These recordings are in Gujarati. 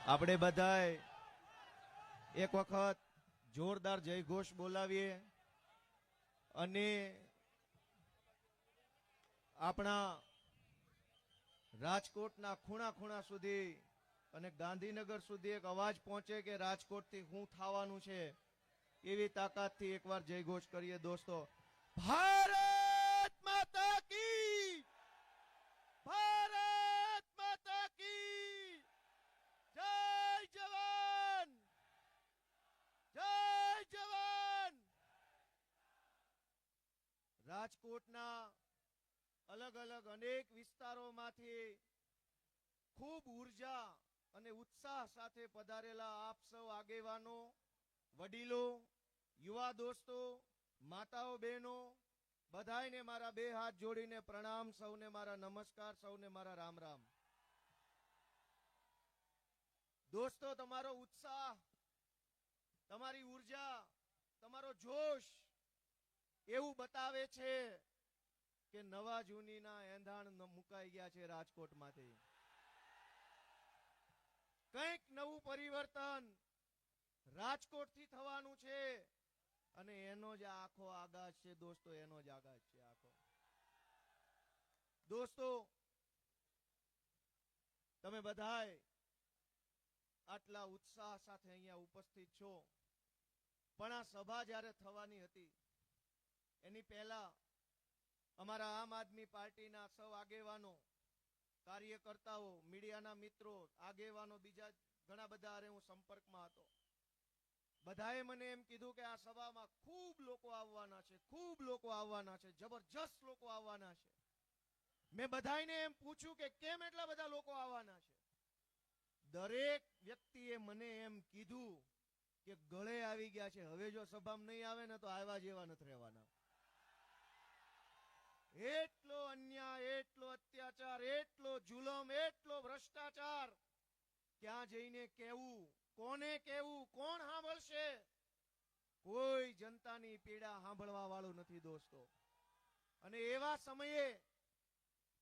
આપણે બધાય એક વખત જોરદાર જયઘોષ બોલાવીએ અને આપણા રાજકોટના ખૂણા ખૂણા સુધી અને ગાંધીનગર સુધી એક અવાજ પહોંચે કે રાજકોટથી શું થવાનું છે, એવી તાકાતથી એકવાર જયઘોષ કરીએ દોસ્તો. ભારત માતા કી, ભારત માતા કી જય જવાન, જય જવાન. રાજકોટના અલગ અલગ અનેક વિસ્તારોમાંથી ખૂબ ઉર્જા અને ઉત્સાહ સાથે પધારેલા આપ સૌ આગેવાનો, વડીલો, યુવા દોસ્તો, માતાઓ, બહેનો, બધાયને મારા બે હાથ જોડીને પ્રણામ, સૌને મારા નમસ્કાર, સૌને મારા રામ રામ. દોસ્તો, તમારો ઉત્સાહ, તમારી ઉર્જા, તમારો જોશ એવું બતાવે છે કે નવા જૂનીના એંધાણ મુકાઈ ગયા છે રાજકોટમાંથી. કંઈક નવું પરિવર્તન રાજકોટથી થવાનું છે અને એનો જ આખો આગાજ છે દોસ્તો, એનો જ આગાજ છે આખો. દોસ્તો, તમે બધાય આટલા ઉત્સાહ સાથે અહીંયા ઉપસ્થિત છો, પણ આ સભા જ્યારે થવાની હતી એની પહેલા અમારા આમ આદમી પાર્ટીના સૌ આગેવાનો, કાર્યકર્તાઓ, મીડિયાના મિત્રો, આગેવાનો, બીજા ઘણા બધા અરે હું સંપર્કમાં હતો. બધાએ મને એમ કીધું કે આ સભામાં ખૂબ લોકો આવવાના છે, ખૂબ લોકો આવવાના છે, જબરજસ્ત લોકો આવવાના છે. મેં બધાને એમ પૂછ્યું કે કેમ એટલા બધા લોકો આવવાના છે. દરેક વ્યક્તિએ મને એમ કીધું કે ગળે આવી ગયા છે, હવે જો સભામાં નહીં આવે ને તો આવ્યા જેવા નથી રહેવાના. એટલો અન્યાય, એટલો અત્યાચાર, એટલો જુલમ, એટલો ભ્રષ્ટાચાર, ક્યાં જઈને કેવું, કોને કેવું, કોણ સાંભળશે? કોઈ જનતાની પીડા સાંભળવા વાળું નથી દોસ્તો. અને એવા સમયે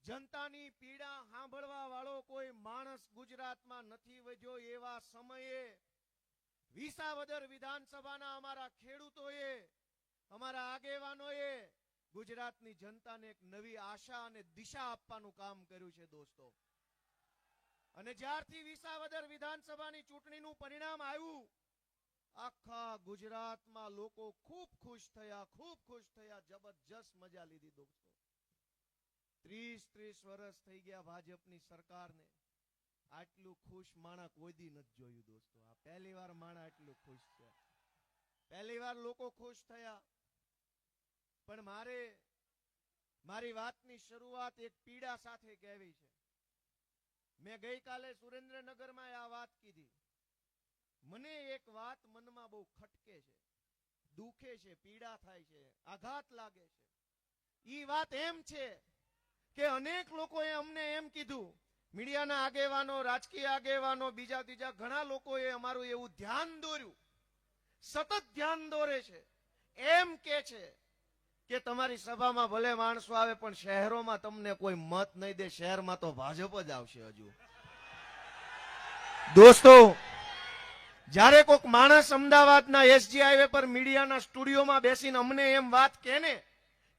જનતાની પીડા સાંભળવા વાળો કોઈ માણસ ગુજરાતમાં નથી વધ્યો. એવા સમયે વિસાવદર વિધાનસભાના અમારા ખેડૂતોએ, અમારા આગેવાનોએ ગુજરાતની જનતાને એક નવી આશા અને દિશા આપવાનું કામ કર્યું છે દોસ્તો. અને જ્યારથી વિસાવદર વિધાનસભાની ચૂંટણીનું પરિણામ આવ્યું, આખા ગુજરાતમાં લોકો ખૂબ ખુશ થયા, ખૂબ ખુશ થયા, જબરજસ્ત મજા લીધી દોસ્તો. 30 વર્ષ થઈ ગયા ભાજપની સરકારને, આટલું ખુશ માણા કોઈ દી નથી જોયું દોસ્તો. આ પહેલી વાર માણા આટલું ખુશ છે, પહેલી વાર લોકો ખુશ થયા. પણ મારી વાતની શરૂઆત એક પીડા સાથે કહેવી છે. મેં ગઈકાલે સુરેન્દ્રનગરમાં આ વાત કીધી. મને એક વાત મનમાં બહુ ખટકે છે, દુખે છે, પીડા થાય છે, આઘાત લાગે છે. ઈ વાત એમ છે કે અનેક લોકોએ અમને એમ કીધું, મીડિયાના આગેવાનો, રાજકીય આગેવાનો, બીજા ત્રીજા ઘણા લોકોએ અમારું એવું ધ્યાન દોર્યું, સતત ધ્યાન દોરે છે, એમ કે છે કે તમારી સભામાં ભલે માણસો આવે પણ શહેરોમાં તમને કોઈ મત નહીં દે, શહેરમાં તો ભાજપ જ આવશે. હજુ દોસ્તો, જ્યારે કોઈક માણસ અમદાવાદના એસજી હાઈવે પર મીડિયાના સ્ટુડિયોમાં બેસીને અમને એમ વાત કહે ને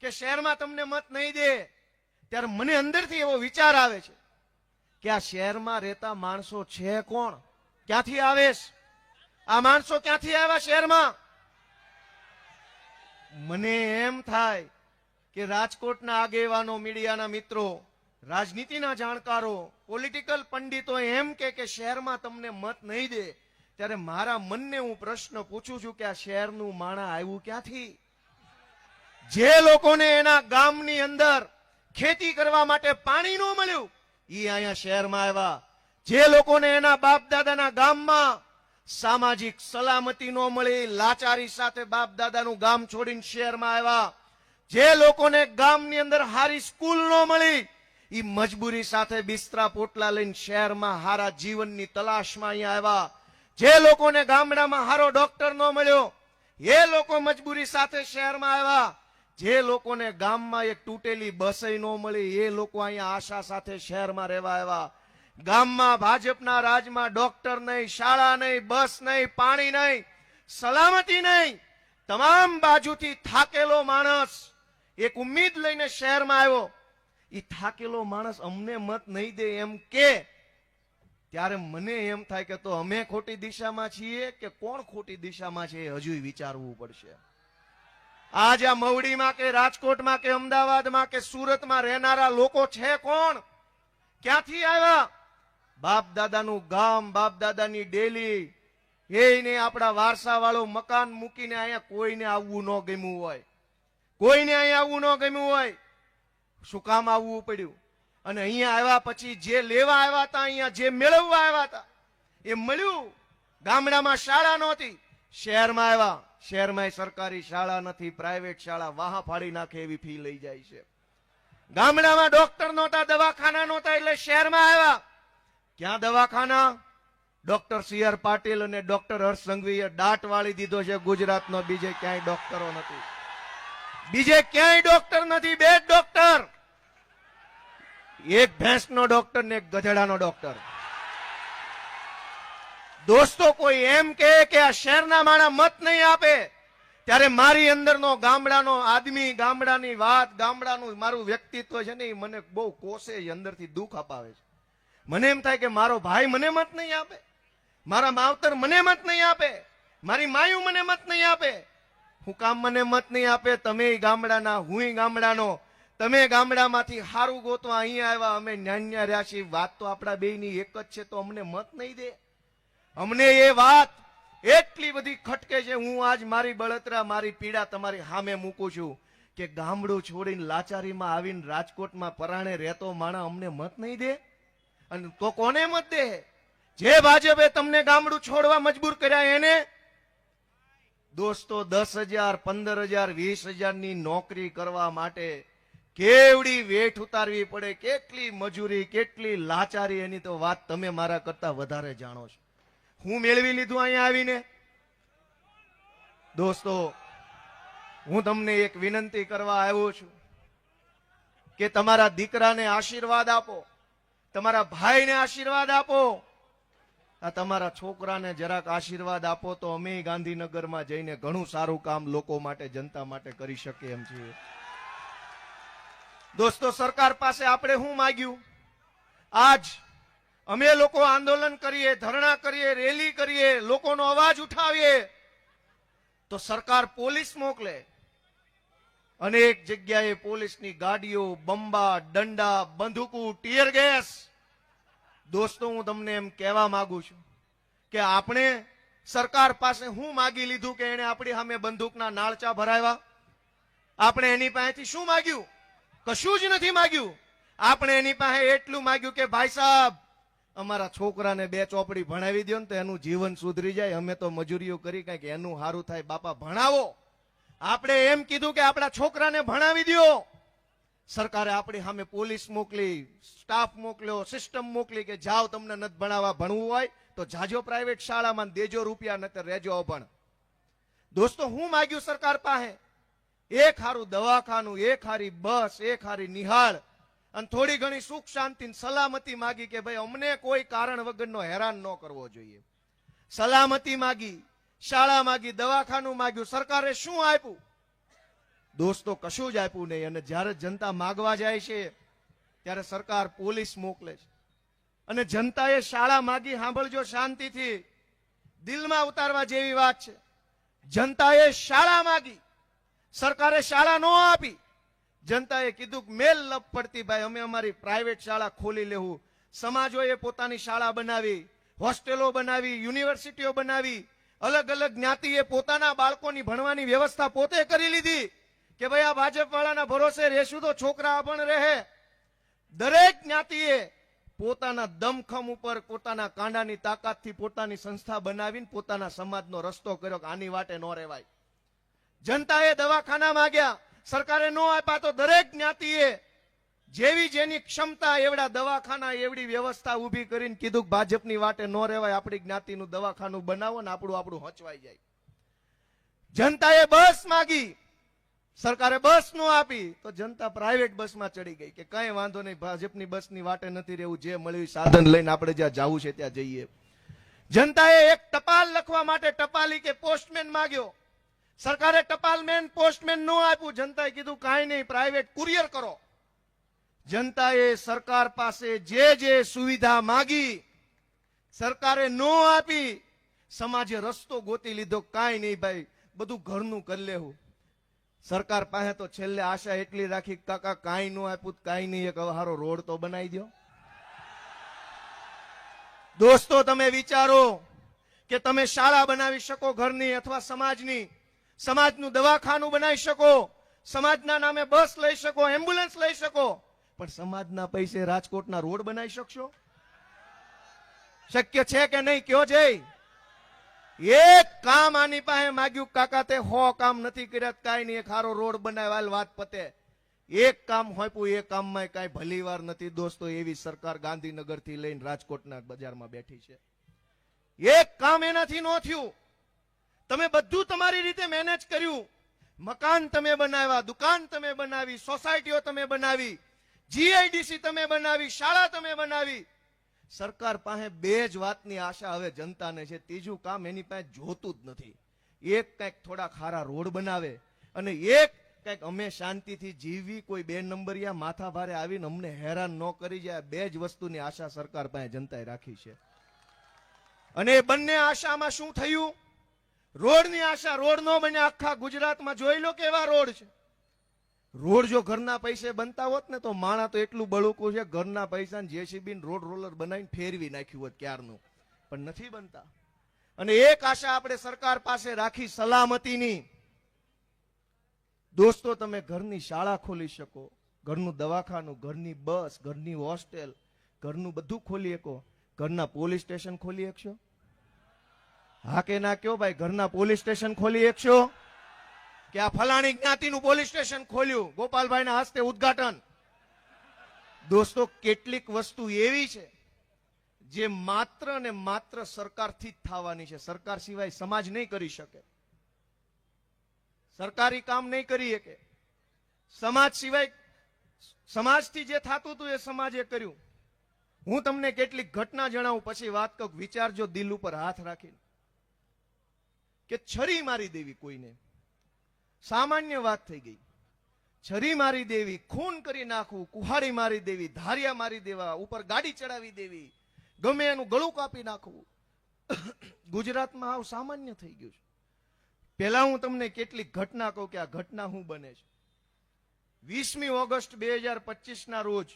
કે શહેરમાં તમને મત નહીં દે, ત્યારે મને અંદરથી એવો વિચાર આવે છે કે આ શહેરમાં રહેતા માણસો છે કોણ? ક્યાંથી આવે? આ માણસો ક્યાંથી આવ્યા શહેરમાં? મને એમ થાય કે રાજકોટના આગેવાનો, મીડિયાના મિત્રો, રાજનીતિના જાણકારો, પોલિટિકલ પંડિતો એમ કે શહેરમાં તમને મત નહીં દે, ત્યારે મારા મનને હું પ્રશ્ન પૂછું છું કે આ શહેરનું માણા આવ્યું ક્યાંથી? જે લોકોને એના ગામની અંદર ખેતી કરવા માટે પાણી ન મળ્યું, ઈ અહીંયા શહેરમાં આવ્યા. જે લોકોને એના બાપ દાદાના ગામમાં સામાજિક સલામતી નો મળી, લાચારી સાથે બાપ દાદાનું ગામ છોડીને શહેરમાં આવ્યા. જે લોકોને ગામની અંદર હારી સ્કૂલ ન મળી, ઈ મજબૂરી સાથે બિસ્તરા પોટલા લઈને શહેરમાં હારા જીવનની તલાશમાં અહીંયા આવ્યા. જે લોકોને ગામડામાં હારો ડોક્ટર ન મળ્યો, એ લોકો મજબૂરી સાથે શહેરમાં આવ્યા. જે લોકોને ગામમાં એક તૂટેલી બસય ન મળી એ લોકો અહીંયા આશા સાથે શહેરમાં રહેવા આવ્યા. ગામમાં ભાજપના રાજમાં ડોક્ટર નહીં, શાળા નહીં, બસ નહીં, પાણી નહીં, સલામતી નહીં. તમામ બાજુથી થાકેલો માણસ એક ઉમ્મીદ લઈને શહેરમાં આવ્યો. એ થાકેલો માણસ અમને મત નહીં દે એમ કે ત્યારે મને એમ થાય કે તો અમે ખોટી દિશામાં છીએ કે કોણ ખોટી દિશામાં છે એ હજુ વિચારવું પડશે. આજ આ મવડીમાં કે રાજકોટમાં કે અમદાવાદમાં કે સુરતમાં રહેનારા લોકો છે કોણ? ક્યાંથી આવ્યા? બાપ દાદાનું ગામ, બાપ દાદાની ડેલી, એને આપણા વારસા વાળું મકાન મૂકીને અહીંયા કોઈને આવવું ન ગમ્યું હોય, કોઈને અહીંયા આવવું ન ગમ્યું હોય. શું કામ આવવું પડ્યું? અને અહીંયા આવ્યા પછી જે લેવા આવ્યા હતા, અહીંયા જે મેળવવા આવ્યા હતા એ મળ્યું. ગામડામાં શાળા નહોતી, શહેરમાં આવ્યા. શહેરમાં સરકારી શાળા નથી, પ્રાઇવેટ શાળા વાહ ફાડી નાખે એવી ફી લઈ જાય છે. ગામડામાં ડોક્ટર નહોતા, દવાખાના નહોતા, એટલે શહેરમાં આવ્યા. ક્યાં દવાખાના? ડોક્ટર સી.આર. પાટીલ અને ડોક્ટર હર્ષ સંઘવીએ દાટ વાળી દીધો છે ગુજરાતનો. બીજે ક્યાંય ડોક્ટરો નથી, બીજે ક્યાંય ડોક્ટર નથી. બે જ ડોક્ટર, એક ભેંસનો ડોક્ટર ને એક ગધેડાનો ડોક્ટર. દોસ્તો, કોઈ એમ કે આ શહેરના માણા મત નહીં આપે ત્યારે મારી અંદરનો ગામડાનો આદમી, ગામડાની વાત, ગામડાનું મારું વ્યક્તિત્વ છે ને એ મને બહુ કોસે, અંદરથી દુઃખ અપાવે છે. મને એમ થાય કે મારો ભાઈ મને મત નહીં આપે, મારા માવતર મને મત નહીં આપે, મારી માયું મને મત નહીં આપે. હું કામ મને મત નહીં આપે? તમે ગામડાના, હું ગામડાનો. તમે ગામડામાંથી હારું ગોતવા અહીંયા આવ્યા, અમે ન્યાન્યા રહ્યા છીએ. વાત તો આપણા બેયની એક જ છે, તો અમને મત નહીં દે? અમને એ વાત એટલી બધી ખટકે છે. હું આજ મારી બળતરા, મારી પીડા તમારી સામે મૂકું છું કે ગામડું છોડીને લાચારીમાં આવીને રાજકોટમાં પરાણે રહેતો માણસ અમને મત નહીં દે? અને તો કોને મત દે? જે ભાજપે તમને ગામડું છોડવા મજબૂર કર્યા એને. દોસ્તો, 10,000, 15,000, 20,000 ની નોકરી કરવા માટે કેવડી વેઠ ઉતારવી પડે, કેટલી મજૂરી, કેટલી લાચારી, એની તો વાત તમે મારા કરતા વધારે જાણો છો. હું મેળવી લીધું અહીંયા આવીને. દોસ્તો, હું તમને એક વિનંતી કરવા આવ્યો છું કે તમારા દીકરાને આશીર્વાદ આપો, તમારા ભાઈને આશીર્વાદ આપો, આ તમારા છોકરાને જરાક આશીર્વાદ આપો તો અમે ગાંધીનગરમાં જઈને ઘણું સારું કામ લોકો માટે, જનતા માટે કરી શકીએ એમ છીએ. દોસ્તો, સરકાર પાસે આપણે શું માંગ્યું? આજ અમે લોકો આંદોલન કરીએ, ધરણા કરીએ, રેલી કરીએ, લોકોનો અવાજ ઉઠાવીએ તો સરકાર પોલીસ મોકલે. અનેક જગ્યાએ પોલીસની ગાડીઓ, બંબા, દંડા, બંદૂકો, ટીયર ગેસ. દોસ્તો, હું તમને એમ કહેવા માંગુ છું કે આપણે સરકાર પાસે શું માગી લીધું કે એને આપણી સામે બંદૂકના નાળચા ભરાવ્યા? આપણે એની પાસેથી શું માગ્યું? કશું જ નથી માગ્યું. આપણે એની પાસે એટલું માગ્યું કે ભાઈ સાહેબ, અમારા છોકરાને 2 ચોપડી ભણાવી દો ને તો એનું જીવન સુધરી જાય, અમે તો મજૂરીઓ કરી કઈક એનું સારું થાય, બાપા ભણાવો. આપણે એમ કીધું કે આપણા છોકરાને ભણાવી દો. સરકારે આપણી સામે પોલીસ મોકલી, સ્ટાફ મોકલ્યો, સિસ્ટમ મોકલી કે જાઓ, તમને નથી ભણાવવા, ભણવું હોય તો જાજો પ્રાઇવેટ શાળામાં, દેજો રૂપિયા, નતર રહેજો અભણ. દોસ્તો, હું માગ્યું સરકાર પાસે? એક હારું દવાખાનું, એક હારી બસ, એક હારી નિહાળ અને થોડી ઘણી સુખ શાંતિ સલામતી માગી કે ભાઈ અમને કોઈ કારણ વગરનો હેરાન ન કરવો જોઈએ. સલામતી માગી, શાળા માગી, દવાખાનું માગ્યું. સરકારે શું આપ્યું? દોસ્તો, કશું જ આપ્યું નહીં. અને જ્યારે જનતા માગવા જાય છે ત્યારે સરકાર પોલીસ મોકલે છે. અને જનતાએ શાળા માગી, સાંભળજો શાંતિથી, દિલમાં ઉતારવા જેવી વાત છે. જનતાએ શાળા માગી, સરકારે શાળા ન આપી. જનતાએ કીધું કે મેલ લપ પડતી ભાઈ, અમે અમારી પ્રાઇવેટ શાળા ખોલી લેવું. સમાજોએ પોતાની શાળા બનાવી, હોસ્ટેલો બનાવી, યુનિવર્સિટીઓ બનાવી. અલગ અલગ જ્ઞાતિએ પોતાના બાળકોની ભણવાની વ્યવસ્થા પોતે કરી લીધી કે ભાઈ આ ભાજપ વાળાના ભરોસે રહેશું તો છોકરા અભણ રહે. દરેક જ્ઞાતિએ પોતાના દમખમ ઉપર, પોતાના કાંડાની તાકાતથી પોતાની સંસ્થા બનાવીને પોતાના સમાજનો રસ્તો કર્યો કે આની વાટે ન રહેવાય. જનતાએ દવાખાના માંગ્યા, સરકારે ન આપ્યા તો દરેક જ્ઞાતિએ જેવી જેની ક્ષમતા એવડા દવાખાના, એવડી વ્યવસ્થા ઊભી કરીને કીધું ભાજપની વાટે ન રહેવાય, આપણી જ્ઞાતિનું દવાખાનું બનાવો ને આપણું હચવાઈ જાય. જનતાએ બસ માગી, સરકારે બસ નો આપી તો જનતા પ્રાઇવેટ બસમાં ચડી ગઈ કે કઈ વાંધો નહીં, ભાજપની બસની વાટે નથી રહેવું, જે મળ્યું સાધન લઈને આપણે જ્યાં જવું છે ત્યાં જઈએ. જનતાએ એક ટપાલ લખવા માટે ટપાલી કે પોસ્ટમેન માંગ્યો. સરકારે ટપાલમેન પોસ્ટમેન નો આપ્યું. જનતાએ કીધું કાંઈ નહીં, પ્રાઇવેટ કુરિયર કરો. જનતાએ સરકાર પાસે જે સુવિધા માંગી સરકારે નો આપી. સમાજે રસ્તો ગોતી લીધો, કાંઈ નહીં ભાઈ, બધું ઘરનું કરી લેવું. સરકાર પાસે તો છેલ્લે આશા એટલી રાખી, કાકા કાંઈ નો આપ્યું, કાંઈ નહીં, એક હારો રોડ તો બનાવી દો. દોસ્તો તમે વિચારો કે તમે શાળા બનાવી શકો ઘરની અથવા સમાજની, સમાજનું દવાખાનું બનાવી શકો, સમાજના નામે બસ લઈ શકો, એમ્બ્યુલન્સ લઈ શકો, પણ સમાજના પૈસે રાજકોટના રોડ બનાવી શકશો? શક્ય છે કે નહીં? કયો જય. એક કામ આની પાસે માંગ્યું, કાકા તે 100 કામ નથી કર્યા, કાંઈ નહીં, એક હારો રોડ બનાવ્યા, વાત પતે. એક કામ હોપ્યું, એ કામમાં કાંઈ ભલી વાર નથી. દોસ્તો એવી સરકાર ગાંધીનગર થી લઈને રાજકોટના બજારમાં બેઠી છે. એક કામ એનાથી નો થયું. તમે બધું તમારી રીતે મેનેજ કર્યું. મકાન તમે બનાવ્યા, દુકાન તમે બનાવી, સોસાયટીઓ તમે બનાવી, જીઆઈડીસી તમે બનાવી, શાળા તમે બનાવી. સરકાર પાસે બે જ વાતની આશા હવે જનતાને છે, ત્રીજું કામ એની પાસે જોતું જ નથી. એક કંઈક થોડા ખારા રોડ બનાવે અને એક કંઈક અમે શાંતિથી જીવવી, કોઈ 2 નંબરિયા માથા ભારે આવીને અમને હેરાન ન કરી જાય. બે જ વસ્તુની આશા સરકાર પાસે જનતાએ રાખી છે. અને એ બંને આશામાં શું થયું? રોડની આશા, રોડ નો બન્યા. આખા ગુજરાતમાં જોઈ લો કેવા રોડ છે. રોડ જો ઘરના પૈસે બનતા હોત ને તો માણા તો એટલું બળુકું છે, ઘરના પૈસા જેસીબી રોડ રોલર બનાવીને ફેરવી નાખ્યું હોત ક્યારનું, પણ નથી બનતા. અને એક આશા આપણે સરકાર પાસે રાખી સલામતીની. દોસ્તો તમે ઘરની શાળા ખોલી શકો, ઘરનું દવાખાનું, ઘરની બસ, ઘરની હોસ્ટેલ, ઘરનું બધું ખોલી શકો. ઘરના પોલીસ સ્ટેશન ખોલી શકશો? હા કે ના કયો ભાઈ? ઘરના પોલીસ સ્ટેશન ખોલી શકશો? કે આ ફલાણી જ્ઞાતિનું પોલીસ સ્ટેશન ખોલ્યું, ગોપાલભાઈના હસ્તે ઉદ્ઘાટન. દોસ્તો કેટલીક વસ્તુ એવી છે જે માત્ર ને માત્ર સરકારથી જ થવાની છે. સરકાર સિવાય સમાજ નહીં કરી શકે. સરકારી કામ નહીં કરી શકે. સમાજ સિવાય, સમાજથી જે થતું હતું એ સમાજે કર્યું. હું તમને કેટલીક ઘટના જણાવું, પછી વાત કહું, વિચારજો દિલ ઉપર હાથ રાખીને. કે છરી મારી દેવી કોઈને સામાન્ય વાત થઈ ગઈ. છરી મારી દેવી, ખૂન કરી નાખવું, કુહાડી મારી દેવી, ધારિયા મારી દેવા, ઉપર ગાડી ચડાવી દેવી, ગમે એનું ગળું કાપી નાખવું, ગુજરાતમાં આવું સામાન્ય થઈ ગયું છે. પહેલા હું તમને કેટલીક ઘટના કહું કે આ ઘટના શું બને છે. 20મી ઓગસ્ટ 2025 રોજ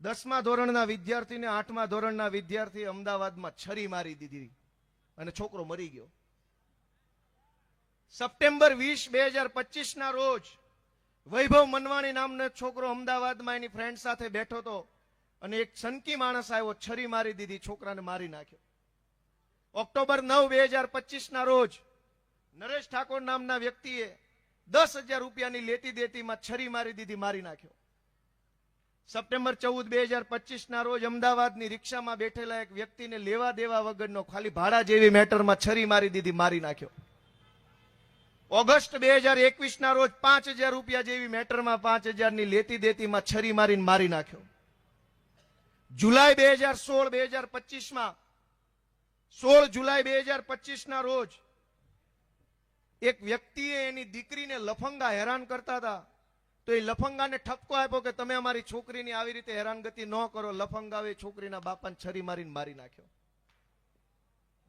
10મા ધોરણના વિદ્યાર્થીને 8મા ધોરણના વિદ્યાર્થી અમદાવાદમાં છરી મારી દીધી અને છોકરો મરી ગયો. સપ્ટેમ્બર 20, 2025 રોજ વૈભવ મનવાણી નામનો છોકરો અમદાવાદમાં એની ફ્રેન્ડ સાથે બેઠો હતો અને એક સનકી માણસ આવ્યો, છરી મારી દીધી, છોકરાને મારી નાખ્યો. ઓક્ટોબર 9, 2025 રોજ નરેશ ઠાકોર નામના વ્યક્તિએ 10,000 રૂપિયાની લેતી દેતીમાં છરી મારી દીધી, મારી નાખ્યો. સપ્ટેમ્બર 14, 2025 રોજ અમદાવાદની રિક્ષામાં બેઠેલા એક વ્યક્તિને લેવા દેવા વગરનો, ખાલી ભાડા જેવી મેટરમાં છરી મારી દીધી, મારી નાખ્યો. ઓગસ્ટ 2021 રોજ 5,000 રૂપિયા જેવી મેટરમાં 5,000ની લેતી દેતીમાં છરી મારીને મારી નાખ્યો. જુલાઈ 2016, 2025 16 જુલાઈ 2025 રોજ એક વ્યક્તિએ એની દીકરીને લફંગા હેરાન કરતા હતા તો એ લફંગાને ઠપકો આપ્યો કે તમે અમારી છોકરીની આવી રીતે હેરાનગતિ ન કરો. લફંગાએ છોકરીના બાપાને છરી મારીને મારી નાખ્યો.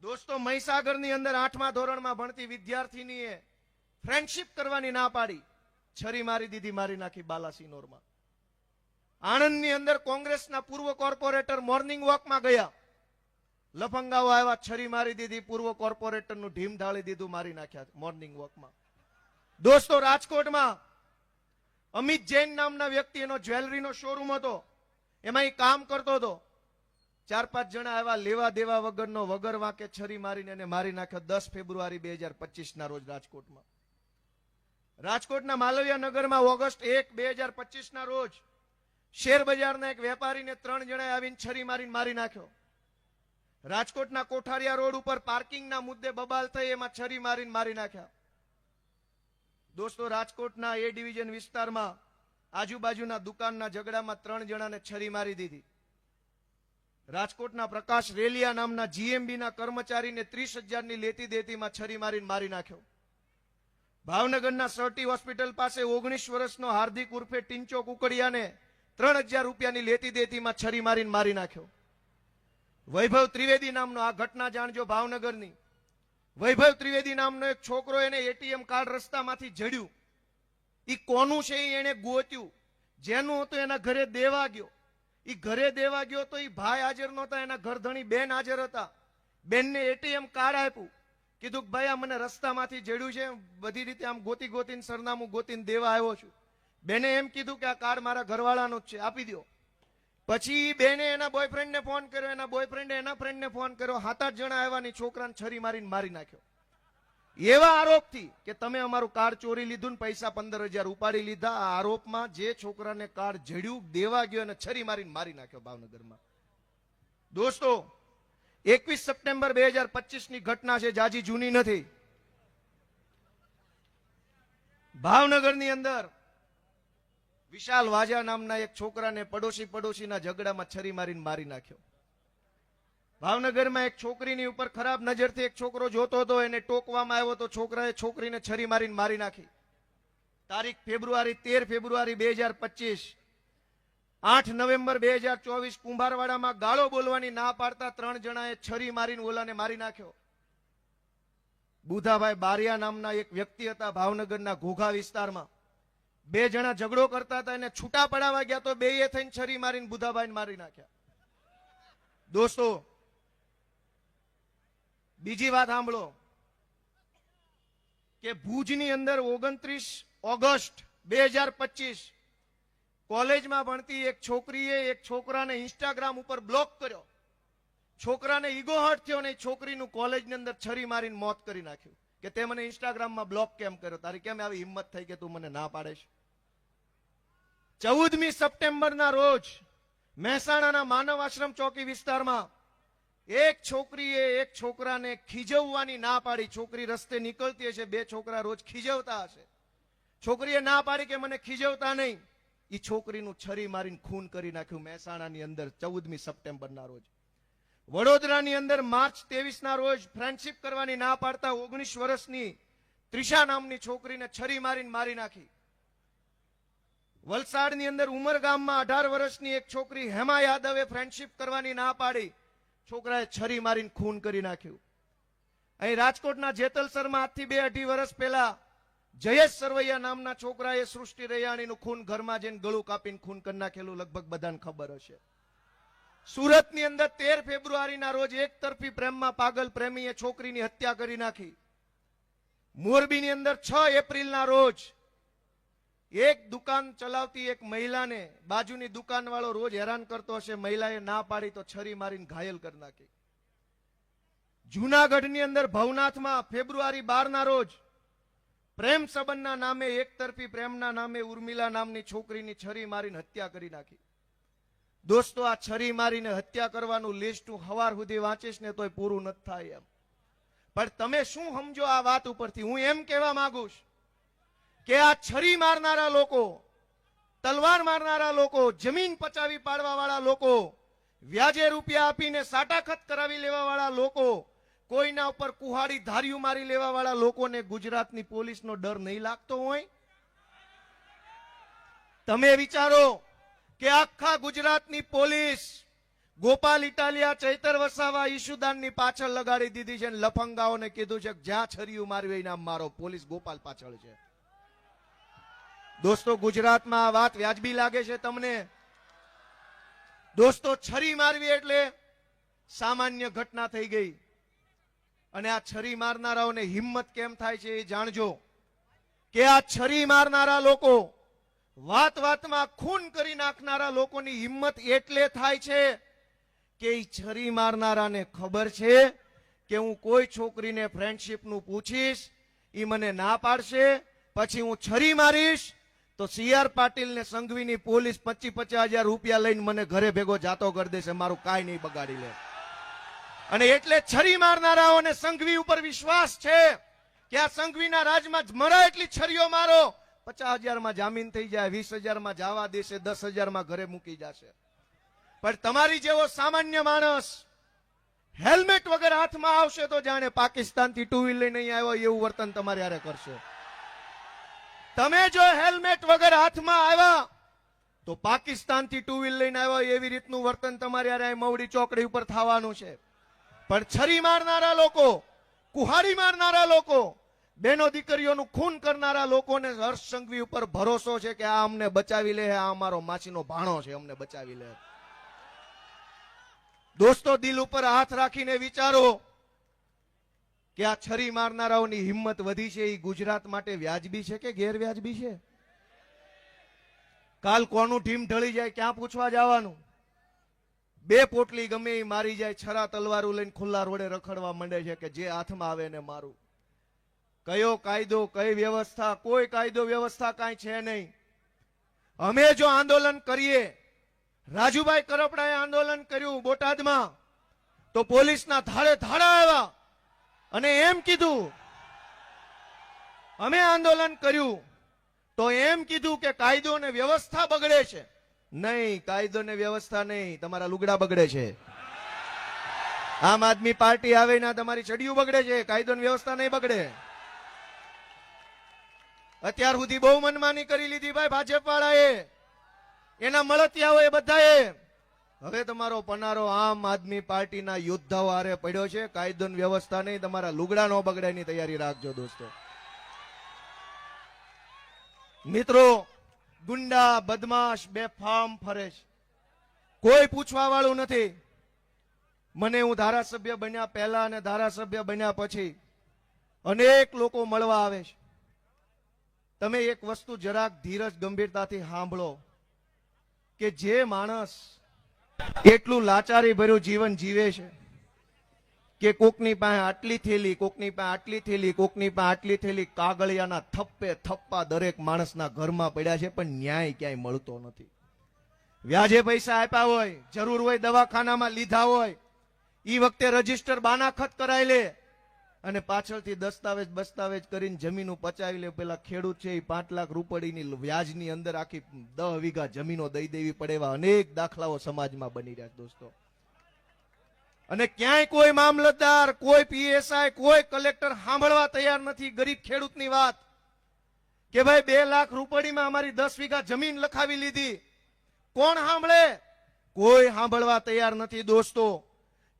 દોસ્તો મહીસાગરની અંદર 8મા ધોરણમાં ભણતી વિદ્યાર્થીનીએ ફ્રેન્ડશિપ કરવાની ના પાડી, છરી મારી દીધી, મારી નાખી બાલાસિનોરમાં. આણંદની અંદર કોંગ્રેસના પૂર્વ કોર્પોરેટર મોર્નિંગ વોકમાં ગયા, લફંગાઓ આવ્યા, છરી મારી દીધી, પૂર્વ કોર્પોરેટરનું ઢીમ ઢાળી દીધું, મારી નાખ્યા મોર્નિંગ વોકમાં. દોસ્તો રાજકોટમાં અમિત જૈન નામના વ્યક્તિ, એનો જ્વેલરીનો શોરૂમ હતો, એમાં એ કામ કરતો હતો. 4-5 જણા આવ્યા, લેવા દેવા વગરનો, વગર વાંકે છરી મારીને એને મારી નાખ્યો. 10 ફેબ્રુઆરી 2025 રોજ રાજકોટમાં. રાજકોટના માલવિયા નગરમાં ઓગસ્ટ 1, 2025 રોજ શેર બજારના એક વેપારીને 3 જણાએ આવીને છરી મારીને મારી નાખ્યો. રાજકોટના કોઠારિયા રોડ ઉપર પાર્કિંગના મુદ્દે બબાલ થઈ, એમાં છરી મારીને મારી નાખ્યા. દોસ્તો, રાજકોટના એ ડિવિઝન વિસ્તારમાં આજુબાજુના દુકાનના ઝઘડામાં 3 જણાને છરી મારી દીધી. રાજકોટના પ્રકાશ રેલિયા નામના જીએમબીના કર્મચારીને 30,000ની લેતી દેતીમાં છરી મારીને મારી નાખ્યો. ભાવનગરના સર્ટી હોસ્પિટલ પાસે 19 વર્ષનો હાર્દિક ઉર્ફે ટિંચો કુકડિયાને 3,000 રૂપિયાની લેતી દેતીમાં છરી મારીને મારી નાખ્યો. વૈભવ ત્રિવેદી નામનો, આ ઘટના જાણજો ભાવનગરની, વૈભવ ત્રિવેદી નામનો એક છોકરો, એને એટીએમ કાર્ડ રસ્તામાંથી જડ્યું. ઈ કોનું છે એને ગોત્યું, જેનું હતું એના ઘરે દેવા ગયો. ઈ ઘરે દેવા ગયો તો ઈ ભાઈ હાજર નહોતા, એના ઘરધણી બેન હાજર હતા. બેનને એટીએમ કાર્ડ આપ્યું, કીધું કે ભાઈ આ મને રસ્તામાંથી જડ્યું છે, બધી રીતે આમ ગોતી ગોતીને સરનામું ગોતીને દેવા આવ્યો છું. બેને એમ કીધું કે આ કાર્ડ મારા ઘરવાળાનું જ છે, આપી દો. પછી બેને એના બોયફ્રેન્ડને ફોન કર્યો, એના બોયફ્રેન્ડે એના ફ્રેન્ડને ફોન કર્યો. 7-8 જણા આવ્યા, છોકરાને છરી મારીને મારી નાખ્યો. એવા આરોપથી કે તમે અમારું કાર્ડ ચોરી લીધું ને પૈસા 15,000 ઉપાડી લીધા. આ આરોપમાં જે છોકરાને કાર્ડ જડ્યું, દેવા ગયો અને છરી મારીને મારી નાખ્યો ભાવનગરમાં. દોસ્તો, 21 સપ્ટેમ્બર 2025ની ઘટના છે, જાજી જૂની નથી. ભાવનગરની અંદર વિશાલ વાજા નામના એક છોકરાને પડોશીના ઝઘડામાં છરી મારીને મારી નાખ્યો. ભાવનગરમાં એક છોકરીની ઉપર ખરાબ નજરથી એક છોકરો જોતો હતો, એને ટોકવામાં આવ્યો તો છોકરાએ છોકરીને છરી મારીને મારી નાખી. તારીખ 13 ફેબ્રુઆરી 2025, 8 નવેમ્બર 2024 કુંભારવાડામાં ગાળો બોલવાની ના પાડતા 3 જણાએ છરી મારીને ઓલાને મારી નાખ્યો. બુધાભાઈ બારિયા નામના એક વ્યક્તિ હતા ભાવનગરના ઘોઘા વિસ્તારમાં. 2 જણા ઝઘડો કરતા હતા, એને છૂટા પડાવવા ગયા તો બેયે થઈને છરી મારીને બુધાભાઈને મારી નાખ્યા. દોસ્તો, બીજી વાત સાંભળો કે ભુજની અંદર 29 ઓગસ્ટ 2025 કોલેજમાં ભણતી એક છોકરીએ એક છોકરાને ઇન્સ્ટાગ્રામ ઉપર બ્લોક કર્યો. છોકરાને ઈગો હર્ટ થયો ને છોકરીનું કોલેજની અંદર છરી મારીને મોત કરી નાખ્યું કે તે મને ઇન્સ્ટાગ્રામમાં બ્લોક કેમ કર્યો, તારી કેમ આવી હિંમત થઈ કે તું મને ના પાડેશ. 14મી સપ્ટેમ્બરના રોજ મહેસાણાના માનવ આશ્રમ ચોકી વિસ્તારમાં એક છોકરીએ એક છોકરાને ખીજવવાની ના પાડી. છોકરી રસ્તે નીકળતી હશે, 2 છોકરા રોજ ખીજવતા હશે. છોકરીએ ના પાડી કે મને ખીજવતા નહીં. એ છોકરીનું છરી મારીને ખૂન કરી નાખ્યું મહેસાણાની અંદર 14મી સપ્ટેમ્બરના રોજ. વડોદરાની અંદર માર્ચ 23ના રોજ ફ્રેન્ડશિપ કરવાની ના પાડતા 19 વર્ષની ત્રિષા નામની છોકરીને છરી મારીને મારી નાખી. વલસાડની અંદર ઉમરગામમાં 18 વર્ષની એક છોકરી હેમા યાદવે ફ્રેન્ડશિપ કરવાની ના પાડી. છોકરાએ છરી મારીને ખૂન કરી નાખ્યું. અહીં રાજકોટના જેતલસરમાં આજથી 2-2.5 વર્ષ પહેલા જયેશ સરવૈયા નામના છોકરાએ સૃષ્ટિ રૈયાણીનું ખૂન ઘરમાં જઈને ગળું કાપીને ખૂન કરી નાખેલું, લગભગ બધાને ખબર હશે. સુરતની અંદર 13 ફેબ્રુઆરીના રોજ એક તરફી પ્રેમમાં પાગલ પ્રેમીએ છોકરીની હત્યા કરી નાખી. મોરબીની અંદર 6 એપ્રિલના રોજ એક દુકાન ચલાવતી એક મહિલાને બાજુની દુકાનવાળો રોજ હેરાન કરતો હશે, મહિલાએ ના પાડી તો છરી મારીને ઘાયલ કરી નાખી. જૂનાગઢની અંદર ભવનાથમાં ફેબ્રુઆરી 12ના રોજ પ્રેમ સંબંધના નામે એક તરફી પ્રેમના નામે ઉર્મિલા નામની છોકરીની છરી મારીને હત્યા કરી નાખી. દોસ્તો, આ છરી મારીને હત્યા કરવાનું લિસ્ટ હું સવાર સુધી વાંચીશ ને તોય પૂરું નથી થાય એમ. પણ તમે શું સમજો આ વાત ઉપરથી? હું એમ કહેવા માંગુ છું કે આ છરી મારનારા લોકો, તલવાર મારનારા લોકો, જમીન પચાવી પાડવા વાળા લોકો, વ્યાજે રૂપિયા આપીને સાટાખત કરાવી લેવા વાળા લોકો, કોઈના ઉપર કુહાડી ધાર્યું મારી લેવા વાળા લોકોને ગુજરાતની પોલીસનો ડર નહીં લાગતો હોય? તમે વિચારો કે આખા ગુજરાતની પોલીસ ગોપાલ ઇટાલિયા, ચૈતર વસાવા, ઈશુદાનની પાછળ લગાડી દીધી છે. લફંગાઓને કીધું છે કે જ્યાં છરીયું મારવી નામ મારો, પોલીસ ગોપાલ પાછળ છે. દોસ્તો, ગુજરાતમાં આ વાત વ્યાજબી લાગે છે તમને? દોસ્તો, છરી મારવી એટલે સામાન્ય ઘટના થઈ ગઈ. અને આ છરી મારનારાઓને હિંમત કેમ થાય છે એ જાણજો કે આ છરી મારનારા લોકો, વાત વાતમાં ખૂન કરી નાખનારા લોકોની હિંમત એટલે થાય છે કે એ છરી મારનારાને ખબર છે કે હું કોઈ છોકરીને ફ્રેન્ડશિપનું પૂછીશ, એ મને ના પાડશે, પછી હું છરી મારીશ તો CR પાટીલ ને સંઘવીની પોલીસ 25,000 રૂપિયા લઈને મને ઘરે ભેગો જાતો કરી દેશે, મારું કાંઈ નહીં બગાડી લે. અને એટલે છરી મારનારાઓને સંઘવી ઉપર વિશ્વાસ છે કે આ સંઘવીના રાજમાં મરા એટલી છરીઓ મારો, 50,000 જામીન થઈ જાય, 20,000 જવા દેશે, 10,000 ઘરે મૂકી જશે. પણ તમારી જેવો સામાન્ય માણસ હેલ્મેટ વગર હાથમાં આવશે તો જાણે પાકિસ્તાનથી 2 વ્હીલ લઈને નહીં આવ્યો એવું વર્તન તમારે હારે કરશે. તમે જો હેલ્મેટ વગર હાથમાં આવ્યા તો પાકિસ્તાનથી 2 વ્હીલ લઈને આવ્યો એવી રીતનું વર્તન તમારે હારે મવડી ચોકડી ઉપર થવાનું છે. પણ છરી મારનારા લોકો, કુહાડી મારનારા લોકો, બેનો દીકરીઓનું ખૂન કરનારા લોકોને હર્ષ સંઘવી ઉપર ભરોસો છે કે આ અમને બચાવી લે, આ અમારો માછીનો ભાણો છે, અમને બચાવી લે. દોસ્તો, દિલ ઉપર હાથ રાખીને વિચારો કે આ છરી મારનારાઓની હિંમત વધી છે એ ગુજરાત માટે વ્યાજબી છે કે ગેરવ્યાજબી છે? કાલ કોનું ઢીમ ઢળી જાય ક્યાં પૂછવા જવાનું? 2 પોટલી ગમે એ મારી જાય, છરા તલવારું લઈને ખુલ્લા રોડે રખડવા માંડે છે કે જે હાથમાં આવે ને મારું. કયો કાયદો, કઈ વ્યવસ્થા? કોઈ કાયદો વ્યવસ્થા કાંઈ છે નહીં. અમે જો આંદોલન કરીએ, રાજુભાઈ કરપડાએ આંદોલન કર્યું બોટાદમાં, તો પોલીસના ધાડે ધાડા આવ્યા અને એમ કીધું, અમે આંદોલન કર્યું તો એમ કીધું કે કાયદો ને વ્યવસ્થા બગડે છે. નહીં, કાયદો ને વ્યવસ્થા નહીં, તમારા લુગડા બગડે છે. આમ આદમી પાર્ટી આવે ના તમારી ચડિયું બગડે છે, કાયદો ને વ્યવસ્થા નહીં બગડે. અત્યાર સુધી બહુ મનમાની કરી લીધી ભાઈ ભાજપ વાળાએ, એના મળતિયાઓએ બધાએ. હવે તમારો પનારો આમ આદમી પાર્ટીના યોદ્ધાઓ હારે પડ્યો છે. કાયદો ને વ્યવસ્થા નહીં, તમારા લુગડા નો બગડે ની તૈયારી રાખજો દોસ્તો. મિત્રો, ગુંડા બદમાશ બેફામ ફરે છે, કોઈ પૂછવા વાળું નથી. મને હું ધારાસભ્ય બન્યા પહેલા અને ધારાસભ્ય બન્યા પછી અનેક લોકો મળવા આવે છે. તમે એક વસ્તુ જરાક ધીરજ ગંભીરતાથી સાંભળો કે જે માણસ એટલું લાચારી ભર્યું જીવન જીવે છે કે કોકની પાસે આટલી થેલી, કોકની પાસે આટલી થેલી, કોકની પાસે આટલી થેલી, કાગળિયાના થપ્પે થપ્પા દરેક માણસના ઘરમાં પડ્યા છે, પણ ન્યાય ક્યાંય મળતો નથી. વ્યાજે પૈસા આપ્યા હોય, જરૂર હોય દવાખાનામાં લીધા હોય, ઈ વખતે રજીસ્ટર બાનાખત કરાવી લે અને પાછળથી દસ્તાવેજ કરીને જમીનો પચાવી લે. પેલા ખેડૂત છે એ 5 લાખ રૂપિયાની વ્યાજની અંદર આખી 10 વીઘા જમીનો દઈ દેવી પડે એવા અનેક દાખલાઓ સમાજમાં બની રહ્યા દોસ્તો. અને ક્યાંય કોઈ મામલતદાર, કોઈ પીએસઆઈ, કોઈ કલેક્ટર સાંભળવા તૈયાર નથી ગરીબ ખેડૂતની વાત કે ભાઈ 2 લાખ રૂપિયામાં અમારી 10 વીઘા જમીન લખાવી લીધી. કોણ સાંભળે? કોઈ સાંભળવા તૈયાર નથી દોસ્તો.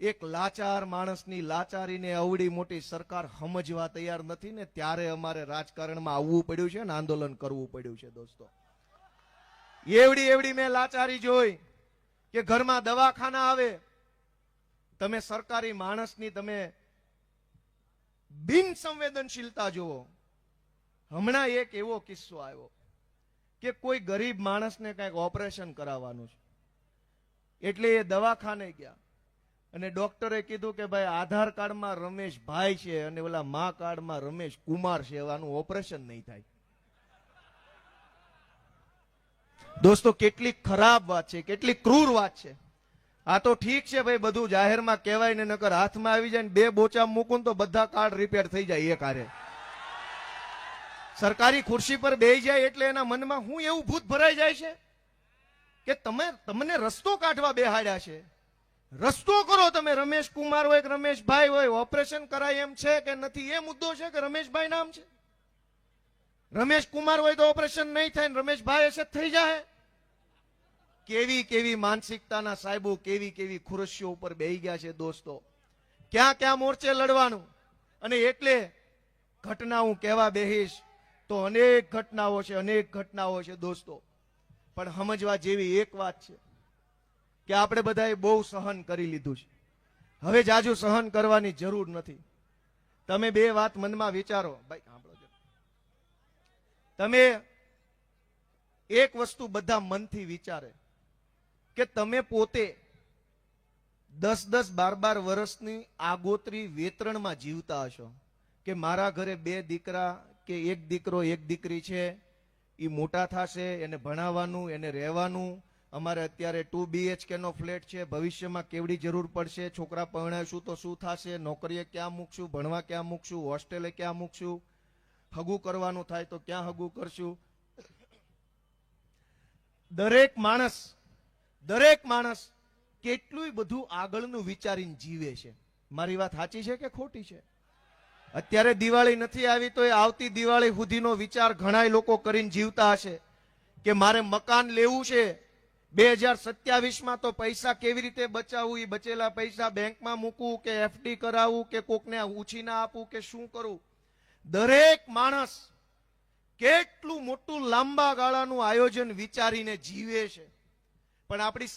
એક લાચાર માણસની લાચારીને અવડી મોટી સરકાર સમજવા તૈયાર નથી ને ત્યારે અમારે રાજકારણમાં આવવું પડ્યું છે ને આંદોલન કરવું પડ્યું છે દોસ્તો. એવડી મેં લાચારી જોઈ કે ઘરમાં દવાખાના આવે, તમે સરકારી માણસની તમે બિન સંવેદનશીલતા જુઓ. હમણાં એક એવો કિસ્સો આવ્યો કે કોઈ ગરીબ માણસને કંઈક ઓપરેશન કરાવવાનું છે, એટલે એ દવાખાને ગયા અને ડોક્ટરે કીધું કે ભાઈ આધાર કાર્ડમાં રમેશભાઈ છે અને ઓલા મા કાર્ડમાં રમેશ કુમાર છે, એવાનું ઓપરેશન નહીં થાય. દોસ્તો, કેટલી ખરાબ વાત છે, કેટલી ક્રૂર વાત છે. આ તો ઠીક છે ભાઈ, બધું જાહેરમાં કહેવાય ને, નકર હાથમાં આવી જાય ને 2 બોચા મૂકું તો બધા કાર્ડ રિપેર થઈ જાય એક હારે. સરકારી ખુરશી પર બેસી જાય એટલે એના મનમાં હું એવું ભૂત ભરાઈ જાય છે કે તમને રસ્તો કાઢવા બેહાડ્યા છે. રસ્તો કરો તમે. રમેશ કુમાર હોય કે રમેશભાઈ હોય, ઓપરેશન કરાય એમ છે કે નથી એ મુદ્દો છે કે રમેશભાઈ નામ છે. રમેશ કુમાર હોય તો ઓપરેશન નહીં થાય, રમેશભાઈ હશે થઈ જાય. કેવી માનસિકતાના સાહેબો, કેવી ખુરશીઓ ઉપર બેહી ગયા છે દોસ્તો. ક્યાં મોરચે લડવાનું. અને એટલે ઘટના હું કહેવા બેહીશ તો અનેક ઘટનાઓ છે દોસ્તો. પણ સમજવા જેવી એક વાત છે કે આપણે બધાએ બહુ સહન કરી લીધું છે. હવે જાજુ સહન કરવાની જરૂર નથી. તમે 2 વાત મનમાં વિચારો. ભાઈ સાંભળો, તમે એક વસ્તુ બધા મનથી વિચારે કે તમે પોતે 10-10, 12-12 વર્ષની આગોતરી વેતરણમાં જીવતા હશો કે મારા ઘરે 2 દીકરા કે 1 દીકરો 1 દીકરી છે, એ મોટા થશે, એને ભણાવવાનું, એને રહેવાનું, અમારે અત્યારે 2 BHK નો ફ્લેટ છે, ભવિષ્યમાં કેવડી જરૂર પડશે, છોકરા પરણાવશું તો શું થશે, નોકરીએ ક્યાં મૂકશું, ભણવા ક્યાં મૂકશું, હોસ્ટેલે ક્યાં મૂકશું, હગું કરવાનું થાય તો ક્યાં હગું કરશું. દરેક માણસ કેટલું બધું આગળનું વિચારીને જીવે છે. મારી વાત સાચી છે કે ખોટી છે? અત્યારે દિવાળી નથી આવી તો એ આવતી દિવાળી સુધીનો વિચાર ઘણા લોકો કરીને જીવતા હશે કે મારે મકાન લેવું છે. 2027માં તો પૈસા કેવી રીતે બચાવવું, એ બચેલા પૈસા બેંકમાં મૂકવું કે FD કરાવવું કે કોકને ઉછીના આપવું કે શું કરવું. દરેક માણસ કેટલું મોટું લાંબા ગાળાનું આયોજન વિચારીને જીવે છે. પણ આપણી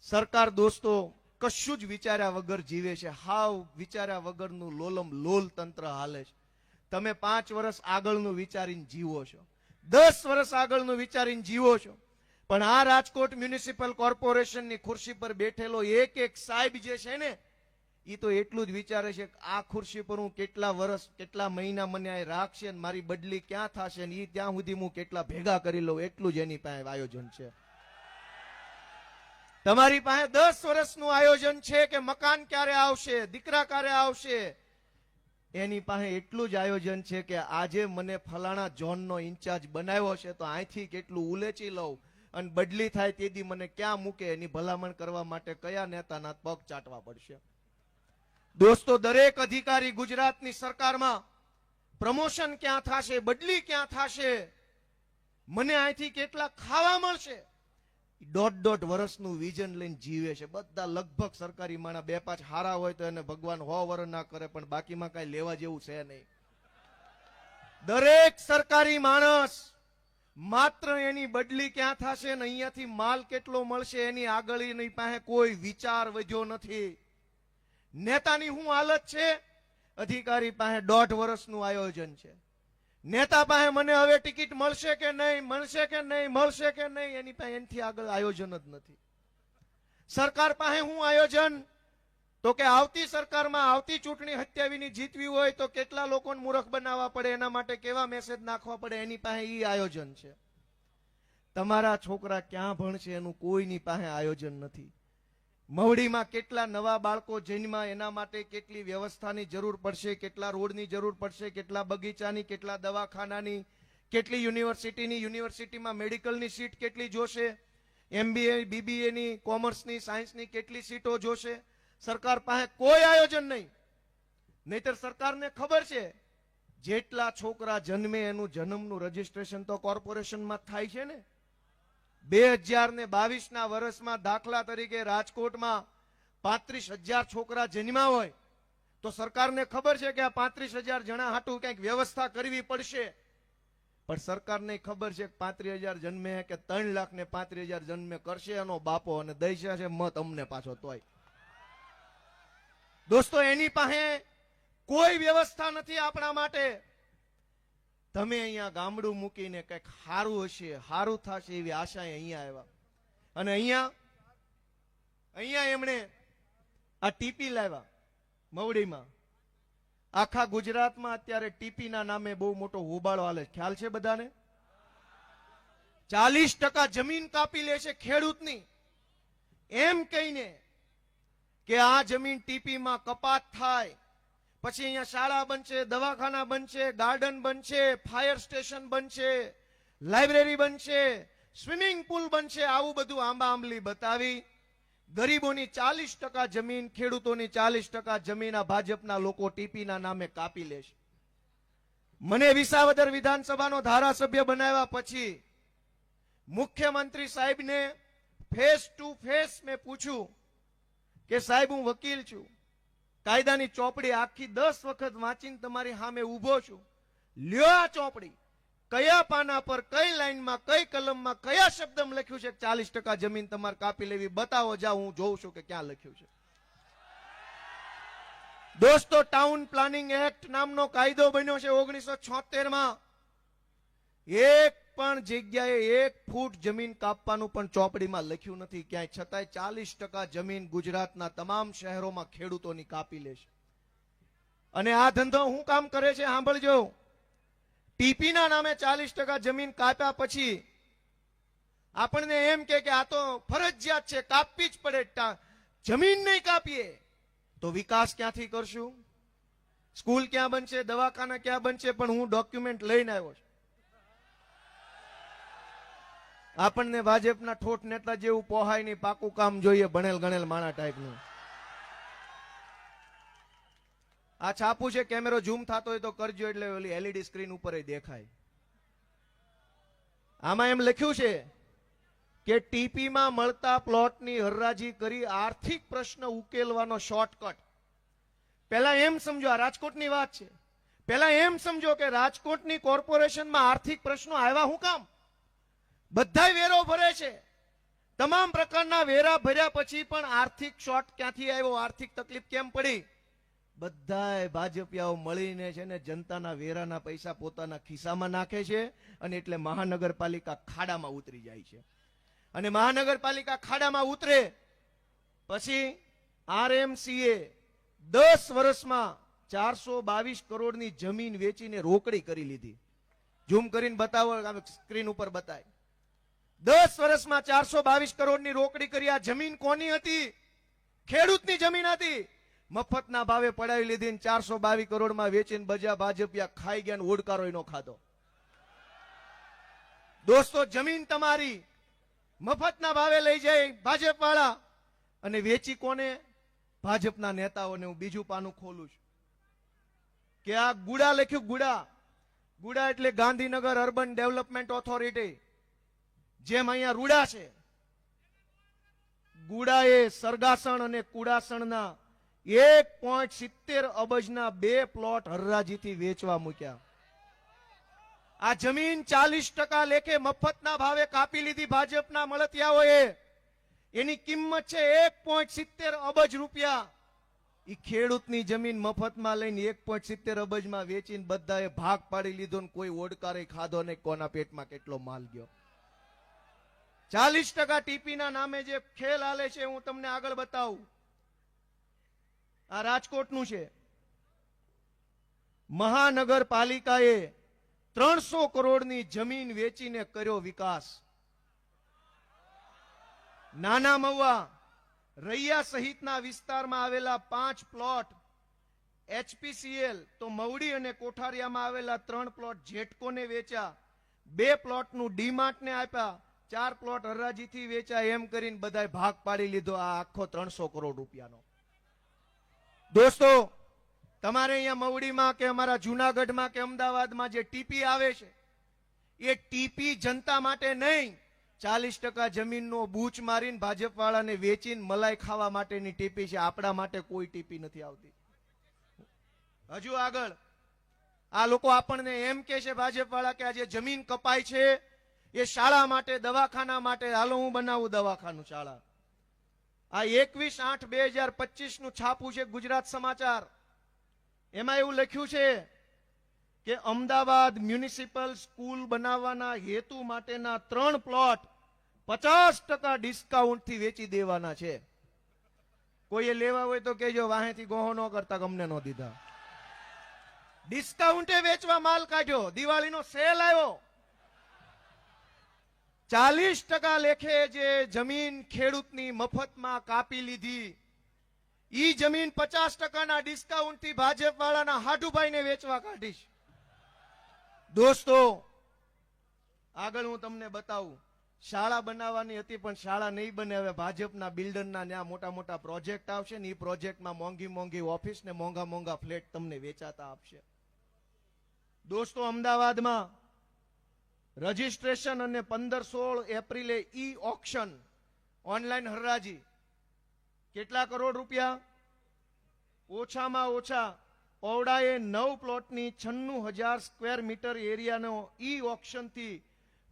સરકાર દોસ્તો કશું જ વિચાર્યા વગર જીવે છે. હાવ વિચાર્યા વગરનું લોલમ લોલ તંત્ર હાલે છે. તમે 5 વર્ષ આગળનું વિચારીને જીવો છો, 10 વર્ષ આગળનું વિચારીને જીવો છો. પણ આ રાજકોટ મ્યુનિસિપલ કોર્પોરેશનની ખુરશી પર બેઠેલો એક સાહેબ જે છે ને, એ તો એટલું જ વિચારે છે કે આ ખુરશી પર હું કેટલા વર્ષ કેટલા મહિના મને આ રાખશે ને મારી બદલી ક્યાં થશે ને એ ત્યાં સુધી હું કેટલા ભેગા કરી લઉં, એટલું જ એની પાસે આયોજન છે. તમારી પાસે 10 વર્ષનું આયોજન છે કે મકાન ક્યારે આવશે, દીકરા ક્યારે આવશે. એની પાસે એટલું જ આયોજન છે કે આજે મને ફલાણા ઝોનનો ઇન્ચાર્જ બનાવ્યો છે તો અહીંથી કેટલું ઉલેચી લઉં અને બદલી થાય તેથી મને ક્યાં મૂકે એની ભલામણ કરવા માટે કયા નેતાના પગ ચાટવા પડશે. દોસ્તો દરેક અધિકારી ગુજરાતની સરકારમાં પ્રમોશન ક્યાં થશે, બદલી ક્યાં થશે, મને અહીંથી કેટલા ખાવા મળશે, 1.5 વર્ષનું વિઝન લઈને જીવે છે બધા. લગભગ સરકારી માણા 2-5 હારા હોય તો એને ભગવાન 100 વર્ષ ના કરે, પણ બાકીમાં કઈ લેવા જેવું છે નહીં. દરેક સરકારી માણસ માત્ર એની બદલી ક્યાં થશે ને અહીંયાથી માલ કેટલો મળશે એની આગળ એની પાસે કોઈ વિચાર વધ્યો નથી. નેતાની શું હાલત છે? અધિકારી પાસે 1.5 વર્ષનું આયોજન છે. નેતા પાસે મને હવે ટિકિટ મળશે કે નહીં, મળશે કે નહીં, મળશે કે નહીં, એની પાસે એનાથી આગળ આયોજન જ નથી. સરકાર પાસે શું આયોજન? તો કે આવતી સરકારમાં આવતી ચૂંટણી 27ની જીતવી હોય તો કેટલા લોકોને મૂર્ખ બનાવવા પડે, એના માટે કેવા મેસેજ નાખવા પડે, એની પાસે ઈ આયોજન છે. તમારા છોકરા ક્યાં ભણશે એનું કોઈની પાસે આયોજન નથી. મવડીમાં કેટલા નવા બાળકો જન્મા એના માટે કેટલી વ્યવસ્થાની જરૂર પડશે, કેટલા રોડની જરૂર પડશે, કેટલા બગીચાની, કેટલા દવાખાનાની, કેટલી યુનિવર્સિટીમાં મેડિકલની સીટ કેટલી જોશે, MBA BBAની, કોમર્સની, સાયન્સની કેટલી સીટો જોશે. સરકાર પાસે કોઈ આયોજન નહીં. નહીતર સરકારને ખબર છે જેટલા છોકરા જન્મે એનું જન્મનું રજીસ્ટ્રેશન તો કોર્પોરેશનમાં થાય છે ને. 2022ના વર્ષમાં દાખલા તરીકે રાજકોટમાં 35,000 છોકરા જન્મ્યા હોય તો સરકારને ખબર છે કે આ 35,000 જણા હાટું કંઈક વ્યવસ્થા કરવી પડશે. પણ સરકારને ખબર છે કે 35,000 જન્મે કે 3,35,000 જન્મે કરશે એનો બાપો અને દઈ છે મત અમને પાછો તોય. દોસ્તો એની પાસે કોઈ વ્યવસ્થા નથી આપણા માટે. તમે અહીંયા ગામડું મૂકીને કંઈક સારું હશે, સારું થશે એવી આશા અહીંયા આવ્યા. અને અહીંયા એમણે આ ટીપી લાવ્યા મવડીમાં. આખા ગુજરાતમાં અત્યારે ટીપીના નામે બહુ મોટો હોબાળો હાલે, ખ્યાલ છે બધાને? 40% જમીન કાપી લે છે ખેડૂતની, એમ કહીને કે આ જમીન ટીપીમાં કપાત થાય, પછી અહીંયા શાળા બનશે, દવાખાના બનશે, ગાર્ડન બનશે, ફાયર સ્ટેશન બનશે, લાઇબ્રેરી બનશે, સ્વિમિંગ પુલ બનશે. આવું બધું આંબા આંબલી બતાવી ગરીબોની 40% જમીન, ખેડૂતોની 40% જમીન આ ભાજપના લોકો ટીપીના નામે કાપી લેશે. મને વિસાવદર વિધાનસભાનો ધારાસભ્ય બનાવ્યા પછી મુખ્યમંત્રી સાહેબને ફેસ ટુ ફેસ મેં પૂછ્યું કે સાહેબ હું વકીલ છું, કાયદાની ચોપડી આખી 10 વખત વાંચીને તમારી સામે ઉભો છું, લ્યો આ ચોપડી, કયા પાના પર કઈ લાઈનમાં કઈ કલમમાં કયા શબ્દમાં લખ્યું છે 40% જમીન તમારે કાપી લેવી, બતાવો, જાઓ હું જોઉં છું કે ક્યાં લખ્યું છે. દોસ્તો ટાઉન પ્લાનિંગ એક્ટ નામનો કાયદો બન્યો છે 1976માં. એક પણ જગ્યાએ 1 ફૂટ જમીન કાપવાનું પણ ચોપડીમાં લખ્યું નથી ક્યાંય, છતાંય 40% જમીન ગુજરાતના તમામ શહેરોમાં ખેડૂતોની કાપી લેશે. અને આ ધંધો શું કામ કરે છે સાંભળજો. ટીપીના નામે 40% જમીન કાપ્યા પછી આપણને એમ કે આ તો ફરજિયાત છે, કાપવી જ પડે, જમીન નહીં કાપીએ તો વિકાસ ક્યાંથી કરશું? સ્કૂલ ક્યાં બનશે, દવાખાના ક્યાં બનશે? પણ હું ડોક્યુમેન્ટ લઈને આવ્યો છું. આપણને ભાજપના ઠોઠ નેતા જેવું પોહાય નહીં, પાકું કામ જોઈએ, ભણેલ ગણેલ માણા ટાઈપનું. આ છાપું છે, કેમેરો ઝૂમ થતો હોય તો કરજો, એટલે ઓલી એલઈડી સ્ક્રીન ઉપર દેખાય. આમાં એમ લખ્યું છે કે ટીપીમાં મળતા પ્લોટની હરરાજી કરી આર્થિક પ્રશ્ન ઉકેલવાનો શોર્ટકટ. પહેલા એમ સમજો, આ રાજકોટની વાત છે, પહેલા એમ સમજો કે રાજકોટની કોર્પોરેશનમાં આર્થિક પ્રશ્નો આવ્યા હું કામ? બધાય વેરો ભરે છે, તમામ પ્રકારના વેરા ભર્યા પછી પણ આર્થિક શોર્ટ ક્યાંથી આવ્યો? આર્થિક તકલીફ કેમ પડી? બધાય ભાજપિયાઓ મળીને છે ને જનતાના વેરાના પૈસા પોતાના ખિસ્સામાં નાખે છે, અને એટલે મહાનગરપાલિકા ખાડામાં ઉતરી જાય છે. અને મહાનગરપાલિકા ખાડામાં ઉતરે પછી આરએમસીએ 10 વર્ષમાં 422 કરોડની જમીન વેચીને રોકડી કરી લીધી. ઝૂમ કરીને બતાવો, સ્ક્રીન ઉપર બતાય. 10 વર્ષમાં 422 કરોડની રોકડી કરી. આ જમીન કોની હતી? ખેડૂતની જમીન હતી. મફતના ભાવે પડાવી લીધી, 422 કરોડમાં વેચીને બજા ભાજપિયા ખાઈ ગયા, ઓડકારો નો ખાધો. દોસ્તો, જમીન તમારી મફતના ભાવે લઈ જાય ભાજપ વાળા, અને વેચી કોને? ભાજપના નેતાઓને. હું બીજું પાનું ખોલું છું કે આ ગુડા લખ્યું, ગુડા. ગુડા એટલે ગાંધીનગર અર્બન ડેવલપમેન્ટ ઓથોરિટી. જેમ અહીંયા રૂડા છે, ગુડાએ સરગાસણ અને કુડાસણના 1.70 અબજના 2 પ્લોટ હરરાજીથી વેચવા મૂક્યા. આ જમીન 40% લેખે મફતના ભાવે કાપી લીધી ભાજપના મળતિયાઓએ. એની કિંમત છે 1.70 અબજ રૂપિયા. ઈ ખેડૂતની જમીન મફતમાં લઈને 1.70 અબજમાં વેચીને બધાએ ભાગ પાડી લીધો, ને કોઈ ઓડકારે ખાધો ને કોના પેટમાં કેટલો માલ ગયો. 40% ટીપીના નામે જે ખેલ હાલે છે, હું તમને આગળ બતાવું. આ રાજકોટનું છે. મહાનગરપાલિકાએ 300 કરોડની જમીન વેચીને કર્યો વિકાસ. નાના મવા, રૈયા સહિતના વિસ્તારમાં આવેલા 5 પ્લોટ એચપીસીએલ, તો મવડી અને કોઠારિયામાં આવેલા 3 પ્લોટ જેટકોને વેચ્યા. 2 પ્લોટનું ડીમાર્ટને આપ્યા. 4 પ્લોટ હરાજીથી વેચ્યા. એમ કરીને બધાએ ભાગ પાડી લીધો. આ આખો 300 કરોડ રૂપિયાનો. દોસ્તો, તમારે અહીંયા મવડીમાં કે અમારા જુનાગઢમાં કે અમદાવાદમાં જે ટીપી આવે છે, એ ટીપી જનતા માટે નહીં, 40% જમીનનો બૂચ મારીને ભાજપ વાળાને વેચીને મલાઈ ખાવા માટેની ટીપી છે. આપણા માટે કોઈ ટીપી નથી આવતી. હજુ આગળ આ લોકો આપણને એમ કે છે ભાજપ વાળા કે આ જે જમીન કપાય છે એ શાળા માટે, દવાખાના માટે. હાલો હું બનાવું દવાખાનું, શાળા. આ 21/8/2025 નું છાપું છે ગુજરાત સમાચાર. એમાં એવું લખ્યું છે કે અમદાવાદ મ્યુનિસિપલ સ્કૂલ બનાવવાના હેતુ માટેના 3 પ્લોટ 50% ડિસ્કાઉન્ટથી વેચી દેવાના છે. કોઈએ લેવા હોય તો કહેજો, વાહેથી ગોહો ન કરતા, ગમને ન દીધા. ડિસ્કાઉન્ટે વેચવા માલ કાઢ્યો. દિવાળીનો સેલ આવ્યો. 40% લેખે જે જમીન ખેડૂતની મફતમાં કાપી લીધી, ઈ જમીન 50%ના ડિસ્કાઉન્ટથી ભાજપ વાળાના હાડુભાઈને વેચવા કાઢીશ. દોસ્તો, આગળ હું તમને બતાવું. શાળા બનાવવાની હતી પણ શાળા નહીં બને. હવે ભાજપના બિલ્ડરના ત્યાં મોટા મોટા પ્રોજેક્ટ આવશે ને, એ પ્રોજેક્ટમાં મોંઘી મોંઘી ઓફિસ ને મોંઘા મોંઘા ફ્લેટ તમને વેચાતા આપશે. દોસ્તો, અમદાવાદમાં રજીસ્ટ્રેશન અને 15-16 એપ્રિલે ઈ ઓક્શન, ઓનલાઈન હરાજી. કેટલા કરોડ રૂપિયા? ઓછામાં ઓછા ઓવડાએ 9 પ્લોટની 96,000 સ્ક્વેર મીટર એરિયાનો ઈ ઓક્શનથી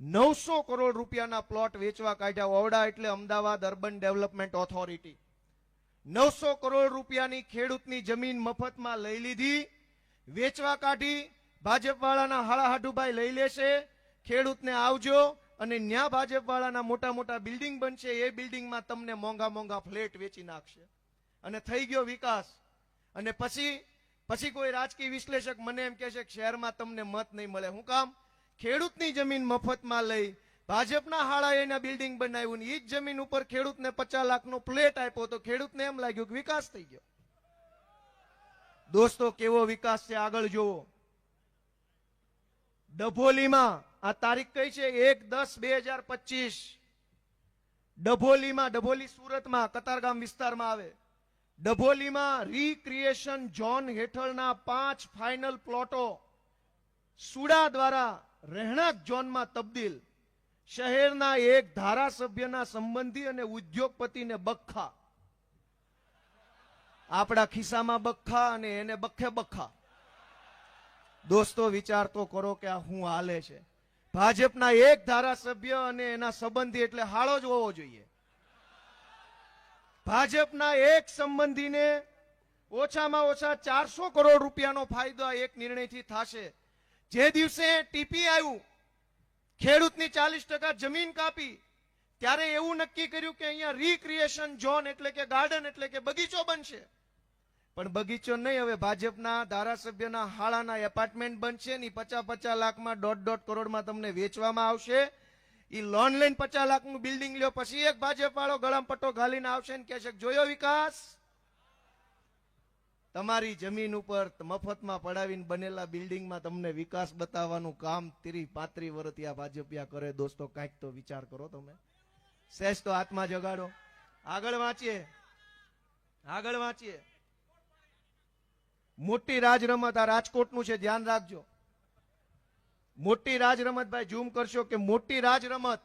900 કરોડ રૂપિયાના પ્લોટ વેચવા કાઢ્યા. ઓવડા એટલે Ahmedabad urban development authority. 900 crore રૂપિયાની ખેડૂતની જમીન મફતમાં લઈ લીધી, વેચવા કાઢી. ભાજપ વાળાના હાડાહાડુભાઈ લઈ લેશે. ખેડૂતને આવજો, અને ન્યા ભાજપ વાળાના મોટા મોટા બિલ્ડિંગ બનશે. એ બિલ્ડિંગમાં તમને મોંઘા મોંઘા ફ્લેટ વેચી નાખશે. અને થઈ ગયો વિકાસ. અને પછી કોઈ રાજકીય વિશ્લેષક મને એમ કહે છે કે શહેરમાં તમને મત નહીં મળે. હું કામ? ખેડૂતની જમીન મફતમાં લઈ ભાજપના હાળાએ એના બિલ્ડિંગ બનાવ્યું ને ઈ જ જમીન ઉપર ખેડૂતને 50 લાખનો પ્લેટ આપ્યો તો ખેડૂતને એમ લાગ્યું કે વિકાસ થઈ ગયો. દોસ્તો કેવો વિકાસ છે આગળ જોવો. ડભોલીમાં આ તારીખ કઈ છે 1/10/2025. ડભોલી સુરતમાં કતારગામ વિસ્તારમાં આવે. ડભોલીમાં રીક્રિએશન ઝોન હેઠળના 5 ફાઇનલ પ્લોટો સુડા દ્વારા રહેણાંક ઝોનમાં તબદીલ. શહેરના એક ધારાસભ્યના સંબંધી અને ઉદ્યોગપતિને બખ્ખા. આપણા ખિસ્સામાં બખ્ખા અને એને બખ્ખે બખ્ખા. દોસ્તો વિચાર તો કરો કે આ શું હાલે છે. ભાજપના એક ધારાસભ્ય અને એના સંબંધી એટલે હાળો જ હોવો જોઈએ. ભાજપના એક સંબંધીને ઓછામાં ઓછા 400 કરોડ રૂપિયાનો ફાયદો આ એક નિર્ણયથી થશે. જે દિવસે ટીપી આવ્યું, ખેડૂતની 40% જમીન કાપી, ત્યારે એવું નક્કી કર્યું કે અહીંયા રીક્રિએશન ઝોન એટલે કે ગાર્ડન એટલે કે બગીચો બનશે. પણ બગીચો નહીં, હવે ભાજપના ધારાસભ્યના હાળાના એપાર્ટમેન્ટ બનશે ને 50 લાખમાં 1.5 કરોડમાં તમને વેચવામાં આવશે. ઈ લોન લઈને 50 લાખનું બિલ્ડિંગ લ્યો, પછી એક ભાજપ વાળો ગળામાં પટ્ટો ઘાલીને આવશે ને કહેશે જોયો વિકાસ. તમારી જમીન ઉપર મફતમાં પડાવીને બનેલા બિલ્ડિંગમાં તમને વિકાસ બતાવવાનું કામ 30-35 વર્ષથી આ ભાજપિયા કરે. દોસ્તો કાંઈક તો વિચાર કરો તમે, સહેજ તો આત્મા જગાડો. આગળ વાંચીએ. મોટી રાજ રમત આ રાજકોટનું છે, ધ્યાન રાખજો. મોટી રાજ રમત, ભાઈ ઝૂમ કરશો કે મોટી રાજ રમત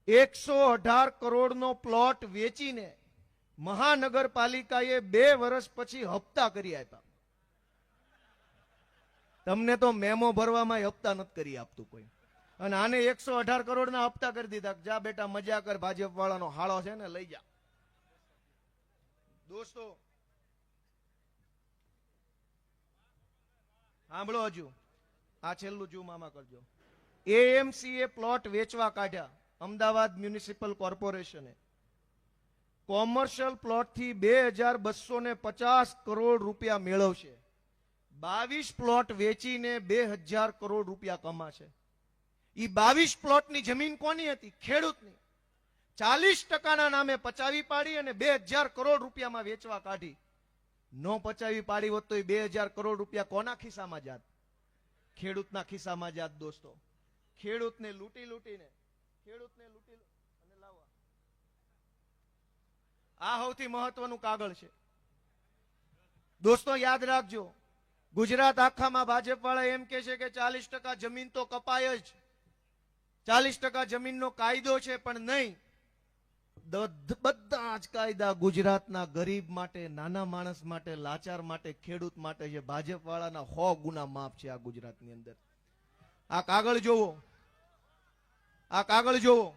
118 કરોડનો પ્લોટ વેચીને મહાનગરપાલિકાએ 2 વર્ષ પછી હપ્તા કરી આપ્યા. તમને તો મેમો ભરવામાં હપ્તા નથી કરી આપતું કોઈ, અને આને 118 કરોડના હપ્તા કરી દીધા. જા બેટા મજા કર, ભાજપ વાળાનો હાળો છે ને લઈ જા. દોસ્તો સાંભળો, હજુ આ છેલ્લું ઝૂમ આમાં કરજો. એએમસીએ પ્લોટ વેચવા કાઢ્યા. અમદાવાદ મ્યુનિસિપલ કોર્પોરેશને કોમર્શિયલ પ્લોટથી 2250 કરોડ રૂપિયા મેળવશે. 22 પ્લોટ વેચીને 2000 કરોડ રૂપિયા કમાશે. ઈ 22 પ્લોટની જમીન કોની હતી? ખેડૂતની. 40% નામે પચાવી પાડી અને 2000 કરોડ રૂપિયામાં વેચવા કાઢી. નો પચાવી પાડી હોત તો 2000 કરોડ રૂપિયા કોના ખિસ્સામાં જાત? ખેડૂતના ખિસ્સામાં જાત. દોસ્તો ખેડૂતને લૂંટી અને લાવવા. આ સૌથી મહત્વનું કાગળ છે. દોસ્તો યાદ રાખજો, ગુજરાત આખામાં ભાજપ વાળા એમ કે છે કે 40% જમીન તો કપાય જ, 40% જમીનનો કાયદો છે, પણ નહીં. બધા જ કાયદા ગુજરાતના ગરીબ માટે, નાના માણસ માટે, લાચાર માટે, ખેડૂત માટે છે. ભાજપ વાળાના 100 ગુના માફ છે આ ગુજરાતની અંદર. આ કાગળ જોવો.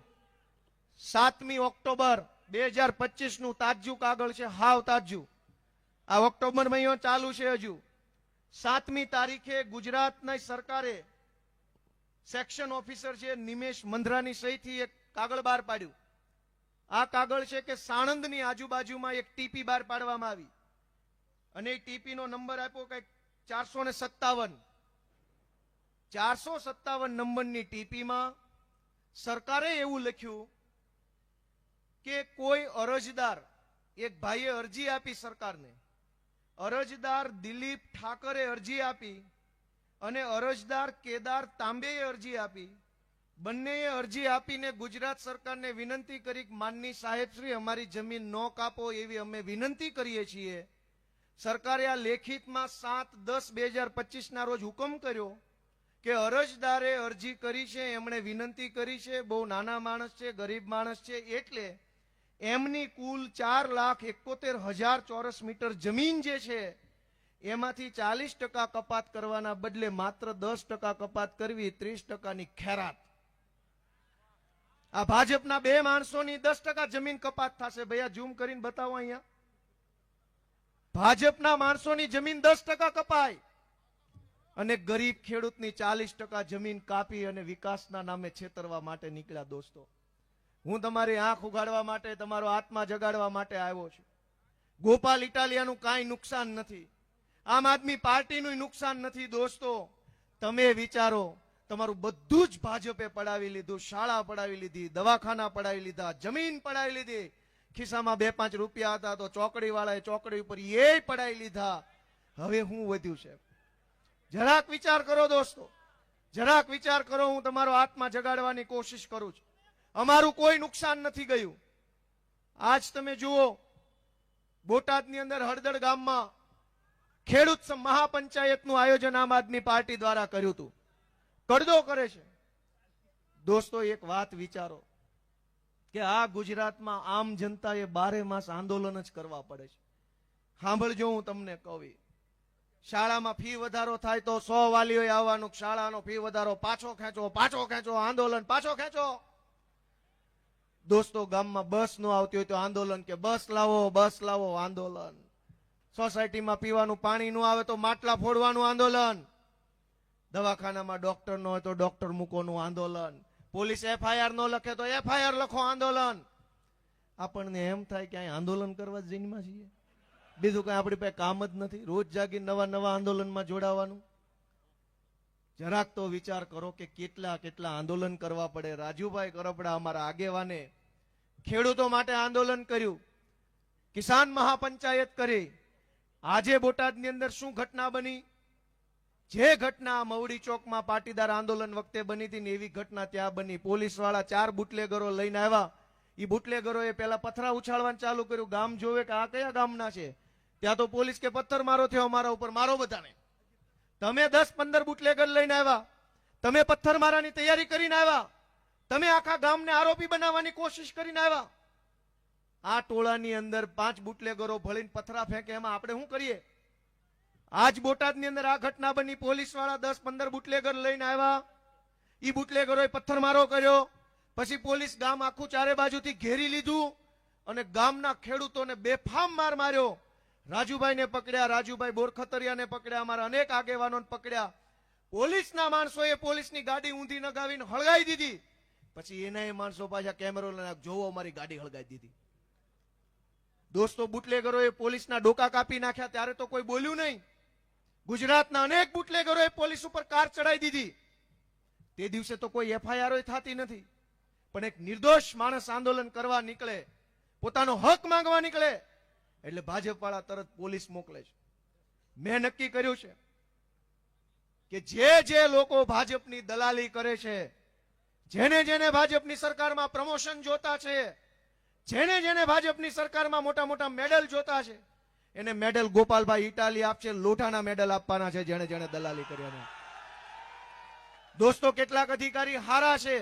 7મી ઓક્ટોબર 2025 નું તાજું કાગળ છે, હાવ તાજું. આ ઓક્ટોબર મહિનો ચાલુ છે હજુ. 7મી તારીખે ગુજરાતની સરકારે સેક્શન ઓફિસર છે નિમેશ મંધરાની સહીથી એક કાગળ બહાર પાડ્યું. આ કાગળ છે કે સાણંદની આજુબાજુમાં એક ટીપી બહાર પાડવામાં આવી અને એ ટીપી નો નંબર આપ્યો કઈક 457. 457 નંબરની ટીપીમાં સરકારે એવું લખ્યું કે કોઈ અરજદાર, એક ભાઈએ અરજી આપી સરકારને, અરજદાર દિલીપ ઠાકરે અરજી આપી અને અરજદાર કેદાર તાંબેએ અરજી આપી. બંનેએ અરજી આપીને ગુજરાત સરકારને વિનંતી કરી, માનની સાહેબશ્રી અમારી જમીન ન કાપો એવી અમે વિનંતી કરીએ છીએ. સરકારે આ લેખિતમાં 7/10/2025 ના રોજ હુકમ કર્યો કે અરજદારે અરજી કરી છે, એમણે વિનંતી કરી છે, બહુ નાના માણસ છે, ગરીબ માણસ છે, એટલે એમની કુલ 4,71,000 ચોરસ મીટર જમીન જે છે એમાંથી 40% કપાત કરવાના બદલે માત્ર 10% કપાત કરવી, 30%ની ખેરાત. આ ભાજપના 2 માણસોની 10% જમીન કપાત થશે. ભૈયા ઝૂમ કરીને બતાવો અહીંયા. ભાજપના માણસોની જમીન 10% કપાય અને ગરીબ ખેડૂતની 40% જમીન કાપી અને વિકાસના નામે છેતરવા માટે નીકળ્યા. દોસ્તો હું તમારી આંખ ઉગાડવા માટે, તમારો આત્મા જગાડવા માટે આવ્યો છું. ગોપાલ ઇટાલિયાનું કાંઈ નુકસાન નથી, આમ આદમી પાર્ટીનું નુકસાન નથી. દોસ્તો તમે વિચારો, તમારું બધું જ ભાજપે પડાવી લીધું. શાળા પડાવી લીધી, દવાખાના પડાવી લીધા, જમીન પડાવી લીધી. ખિસ્સામાં 2-5 રૂપિયા હતા તો ચોકડી વાળાએ ચોકડી ઉપર એ પડાવી લીધા. હવે શું વધ્યું છે? જરાક વિચાર કરો દોસ્તો, જરાક વિચાર કરો. હું તમારો આત્મા જગાડવાની કોશિશ કરું છું. અમારું કોઈ નુકસાન નથી ગયું. આજ તમે જુઓ, બોટાદની અંદર હળદળ ગામમાં ખેડૂત મહાપંચાયતનું આયોજન આમ આદમી પાર્ટી દ્વારા કર્યું હતું. કડદો કરે છે. દોસ્તો એક વાત વિચારો કે આ ગુજરાતમાં આમ જનતાએ 12 માસ આંદોલન જ કરવા પડે છે. સાંભળજો, હું તમને કહું, શાળામાં ફી વધારો થાય તો 100 વાલીઓએ આવવાનું. શાળાનો ફી વધારો પાછો ખેંચો, આંદોલન પાછો ખેંચો. દોસ્તો ગામમાં બસ ન આવતી હોય તો આંદોલન, કે બસ લાવો, આંદોલન. સોસાયટીમાં પીવાનું પાણી ન આવે તો માટલા ફોડવાનું આંદોલન. દવાખાનામાં ડોક્ટર ન હોય તો ડોક્ટર મૂકોનું આંદોલન. પોલીસ FIR ન લખે તો FIR લખો, આંદોલન. આપણને એમ થાય કે અહીં આંદોલન કરવા જન્મા છીએ, બીજું કઈ આપણી પાસે કામ જ નથી. રોજ જાગી નવા આંદોલનમાં જોડાવાનું. જરાક તો વિચાર કરો કે કેટલા આંદોલન કરવા પડે. રાજુભાઈ કરપડા અમારા આગેવાને ખેડૂતો માટે આંદોલન કર્યું, કિસાન મહાપંચાયત કરી. આજે બોટાદની અંદર શું ઘટના બની? જે ઘટના મવડી ચોકમાં પાટીદાર આંદોલન વખતે બની હતી ને એવી ઘટના ત્યાં બની. પોલીસ વાળા 4 બુટલેગરો લઈને આવ્યા. એ બુટલેગરોએ પેલા પથરા ઉછાળવાનું ચાલુ કર્યું. ગામ જોવે કે આ કયા ગામના છે. ત્યાં તો પોલીસ કે પથ્થર મારો થયો અમારા ઉપર, મારો બધાને. તમે 10-15 બુટલેગર લઈને આવ્યા, તમે પથ્થર મારાની તૈયારી કરીને આવ્યા, તમે આખા ગામને આરોપી બનાવવાની કોશિશ કરીને આવ્યા. આ ટોળાની અંદર 5 બુટલેગરો ભળીને પથરા ફેંકે, એમાં આપણે શું કરીએ? આજ બોટાદની અંદર આ ઘટના બની. પોલીસ વાળા 10-15 બુટલેગર લઈને આવ્યા. એ બુટલેગરોએ પથ્થરમારો કર્યો. પછી પોલીસ ગામ આખું ચારે બાજુથી ઘેરી લીધું અને ગામના ખેડૂતોને બેફામ માર માર્યો. રાજુભાઈને પકડ્યા, રાજુભાઈ બોરખતરિયાને પકડ્યા, અમારા અનેક આગેવાનોને પકડ્યા. પોલીસના માણસોએ પોલીસની ગાડી ઊંધી નગાવીને હળગાવી દીધી. પછી એના માણસો પાછા કેમેરો લઈને જોવો અમારી ગાડી હળગાવી દીધી. દોસ્તો બુટલેગરોએ પોલીસના ડોકા કાપી નાખ્યા ત્યારે તો કોઈ બોલ્યું નહીં. ગુજરાતના અનેક બુટલેગરોએ પોલીસ ઉપર કાર ચડાવી દીધી. તે દિવસે તો કોઈ FIR થતી નથી. પણ એક નિર્દોષ માણસ આંદોલન કરવા નીકળે, પોતાનો હક માંગવા નીકળે એટલે ભાજપ વાળા તરત પોલીસ મોકલે છે. મેં નક્કી કર્યું છે કે જે લોકો ભાજપની દલાલી કરે છે, જેને ભાજપની સરકારમાં પ્રમોશન જોતા છે, જેને ભાજપની સરકારમાં મોટા મેડલ જોતા છે, એને મેડલ ગોપાલભાઈ ઇટાલી આપશે. લોટાના મેડલ આપવાના છે જેને દલાલી કર્યા. દોસ્તો કેટલાક અધિકારી હારા છે,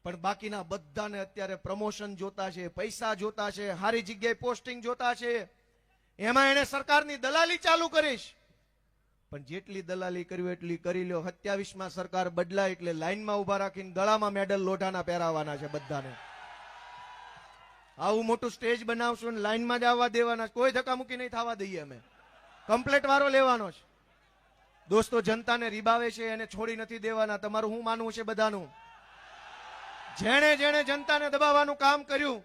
પણ બાકીના બધાને અત્યારે પ્રમોશન જોતા છે, પૈસા જોતા છે, સારી જગ્યાએ પોસ્ટિંગ જોતા છે. એમાં એને સરકારની દલાલી ચાલુ કરીશ. પણ જેટલી દલાલી કરવી એટલી કરી લ્યો. 27માં સરકાર બદલાય એટલે લાઈનમાં ઉભા રાખીને ગળામાં મેડલ લોઢાના પહેરાવાના છે બધાને. આવું મોટું સ્ટેજ બનાવશું ને લાઈનમાં જ આવવા દેવાના. કોઈ ધક્કામુક્કી નહીં થવા દઈએ. અમે કમ્પ્લેટ વારો લેવાનો છે. દોસ્તો જનતાને રીબાવે છે એને છોડી નથી દેવાના. તમારું શું માનવું છે બધાનું? જેણે જનતાને દબાવવાનું કામ કર્યું,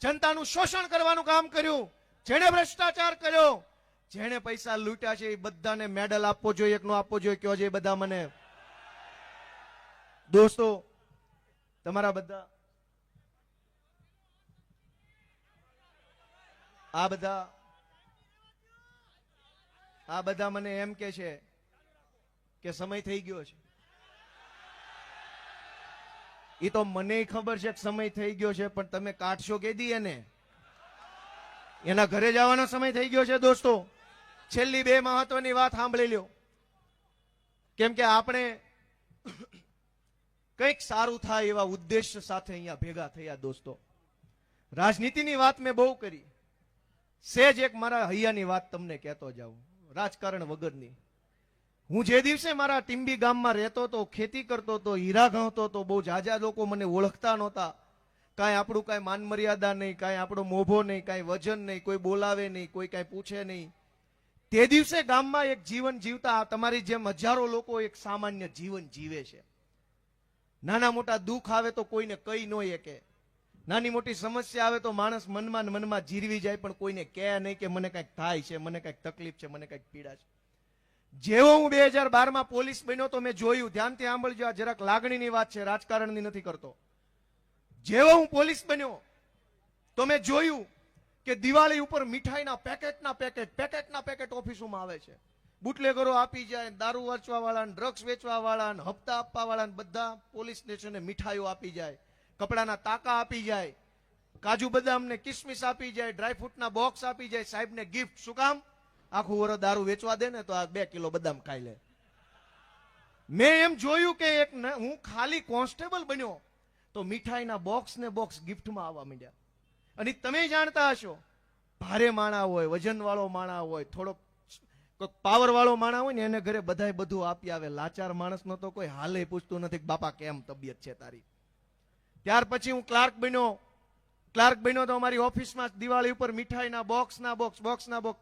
જનતાનું શોષણ કરવાનું કામ કર્યું, જેણે ભ્રષ્ટાચાર કર્યો, જેણે પૈસા લૂંટ્યા છે, એ બધાને મેડલ આપવો જોઈએ કે ન આપવો જોઈએ? કયો છે બધા મને. દોસ્તો તમારા બધા આ બધા મને એમ કે છે કે સમય થઈ ગયો છે. એ તો મને ખબર છે કે સમય થઈ ગયો છે, પણ તમે કાઢશો કે દી એને? એના ઘરે જવાનો સમય થઈ ગયો છે. દોસ્તો છેલ્લી 2 મહત્વની વાત સાંભળી લ્યો. કેમ કે આપણે કંઈક સારું થાય એવા ઉદ્દેશ્ય સાથે અહીંયા ભેગા થયા. દોસ્તો રાજનીતિની વાત મેં બહુ કરી. સેજ એક મારા હૈયાની વાત તમને કહેતો જાઉં, રાજકારણ વગરની. હું જે દિવસે મારા ટીંબી ગામમાં રહેતો હતો, ખેતી કરતો હતો, હીરા ગણતો હતો, બહુ જાજા લોકો મને ઓળખતા નહોતા. કાંઈ આપણું કાંઈ માન મર્યાદા નહીં, કાંઈ આપણો મોભો નહીં, કાંઈ વજન નહીં, કોઈ બોલાવે નહીં, કોઈ કાંઈ પૂછે નહીં. તે દિવસે ગામમાં એક જીવન જીવતા તમારી જેમ હજારો લોકો એક સામાન્ય જીવન જીવે છે. નાના મોટા દુઃખ આવે તો કોઈને કઈ ન શકે. નાની મોટી સમસ્યા આવે તો માણસ મનમાં જીરવી જાય, પણ કોઈને કહે નહીં કે મને કંઈક થાય છે, મને કંઈક તકલીફ છે, મને કંઈક પીડા છે. જેવો હું 2012માં પોલીસ બન્યો તો મેં જોયું, ધ્યાનથી સાંભળજો, આ જરાક લાગણીની વાત છે, રાજકારણની નથી કરતો. જેવો હું પોલીસ બન્યો તો મેં જોયું કે દિવાળી ઉપર મીઠાઈના પેકેટના પેકેટ ઓફિસોમાં આવે છે. બુટલેગરો આપી જાય, દારૂ વેચવા વાળા, ડ્રગ્સ વેચવા વાળા, હપ્તા આપવા વાળા, બધા પોલીસ સ્ટેશને મીઠાઈઓ આપી જાય, કપડાના તાકા આપી જાય, કાજુ બદામ ને કિસમિસ આપી જાય, ડ્રાયફ્રૂટના બોક્સ આપી જાય, સાહેબને ગિફ્ટ. શું કામ? આખું વર્ષ દારૂ વેચવા દે ને તો આ 2 કિલો બદામ ખાઈ લે. મેં એમ જોયું કે હું ખાલી કોન્સ્ટેબલ બન્યો તો મીઠાઈના બોક્સ ને બોક્સ ગિફ્ટમાં આવવા માંડ્યા. અને તમે જાણતા હશો, ભારે માણા હોય, વજન વાળો માણા હોય, થોડોક પાવર વાળો માણા હોય ને એને ઘરે બધાય બધું આપી આવે. લાચાર માણસનો તો કોઈ હાલે પૂછતું નથી, બાપા કેમ તબિયત છે તારી. ત્યાર પછી હું ક્લાર્ક બન્યો તો અમારી ઓફિસમાં દિવાળી ઉપર મીઠાઈના બોક્સના બોક્સ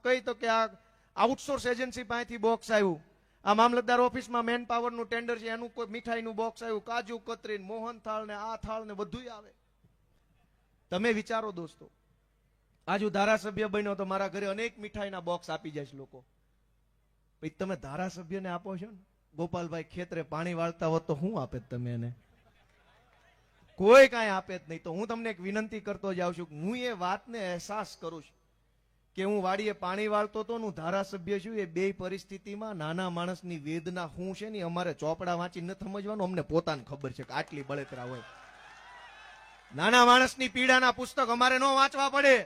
કઈ તો કે આ આઉટસોર્સ એજન્સી પાસેથી બોક્સ આવ્યું, આ મામલતદાર ઓફિસમાં મેન પાવરનું ટેન્ડર છે એનું કોઈ મીઠાઈનું બોક્સ આવ્યું, કાજુ કતરી, મોહન થાળ ને આ થાળ ને બધું આવે. તમે વિચારો દોસ્તો, આજ હું ધારાસભ્ય બન્યો તો મારા ઘરે અનેક મીઠાઈના બોક્સ આપી જાય છે લોકો. પછી તમે ધારાસભ્યને આપો છો ને, ગોપાલભાઈ ખેતરે પાણી વાળતા હોત તો શું આપે તમે એને? કોઈ કાંઈ આપે જ નહીં. તો હું તમને એક વિનંતી કરતો જાઉં છું, હું એ વાતને અહેસાસ કરું છું કે હું વાડીએ પાણી વાળતો હતો, હું ધારાસભ્ય છું. એ બે પરિસ્થિતિમાં નાના માણસની વેદના શું છે ને અમારે ચોપડા વાંચી ન સમજવાનું, અમને પોતાને ખબર છે કે આટલી બળતરા હોય. નાના માણસની પીડાના પુસ્તક અમારે ન વાંચવા પડે.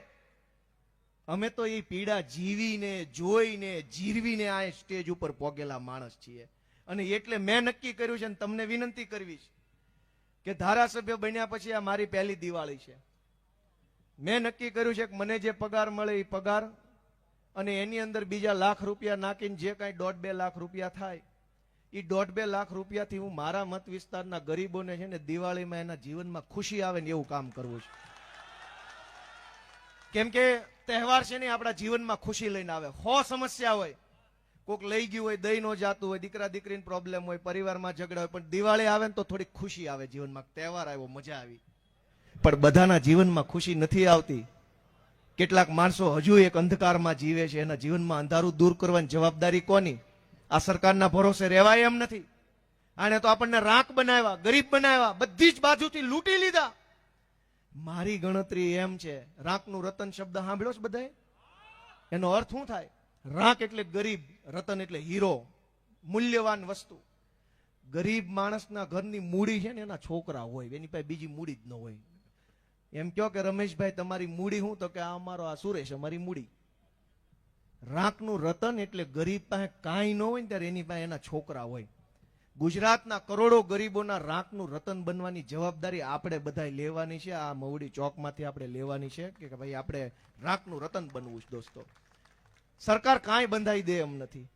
અમે તો એ પીડા જીવીને, જોઈને, જીરવીને આ સ્ટેજ ઉપર પોગેલા માણસ છીએ. અને એટલે મેં નક્કી કર્યું છે, અને તમને વિનંતી કરવી છે કે ધારાસભ્ય બન્યા પછી આ મારી પહેલી દિવાળી છે. મેં નક્કી કર્યું છે કે મને જે પગાર મળે એ પગાર, અને એની અંદર બીજા લાખ રૂપિયા નાખીને જે કાંઈ 1.5-2 લાખ રૂપિયા થાય, એ 1.5-2 લાખ રૂપિયાથી હું મારા મત વિસ્તારના ગરીબોને છે ને દિવાળીમાં એના જીવનમાં ખુશી આવે ને એવું કામ કરવું છે. કેમ કે તહેવાર છે ને આપણા જીવનમાં ખુશી લઈને આવે. 100 સમસ્યા હોય, કોઈક લઈ ગયું હોય, દઈ ન જાતું હોય, દીકરા દીકરીને પ્રોબ્લેમ હોય, પરિવારમાં ઝઘડા હોય, પણ દિવાળી આવે ને તો થોડીક ખુશી આવે જીવનમાં. તહેવાર આવ્યો, મજા આવી. પણ બધાના જીવનમાં ખુશી નથી આવતી. કેટલાક માણસો હજુ એક અંધકારમાં જીવે છે. એના જીવનમાં અંધારું દૂર કરવાની જવાબદારી કોની? આ સરકારના ભરોસે રહેવાય એમ નથી. આને તો આપણને રાખ બનાવ્યા, ગરીબ બનાવ્યા, બધી જ બાજુથી લૂંટી લીધા. મારી ગણતરી એમ છે, રાંકનું રતન શબ્દ સાંભળ્યો છે બધાએ? એનો અર્થ શું થાય? રાંક એટલે ગરીબ, રતન એટલે હીરો, મૂલ્યવાન વસ્તુ. ગરીબ માણસના ઘરની મૂડી છે ને એના છોકરા હોય, એની પાસે બીજી મૂડી જ ન હોય. એમ કહો કે રમેશભાઈ તમારી મૂડી શું? તો કે આ અમારો આ સુરેશ અમારી મૂડી. રાંકનું રતન એટલે ગરીબ પાસે કાંઈ ન હોય ને ત્યારે એની પાસે એના છોકરા હોય. ગુજરાતના કરોડો ગરીબોના રાંકનું રતન બનવાની જવાબદારી આપણે બધા લેવાની છે. આ મવડી ચોકમાંથી આપણે લેવાની છે કે ભાઈ આપણે રાંકનું રતન બનવું છે. દોસ્તો, સરકાર કાંઈ બંધાઈ દે એમ નથી.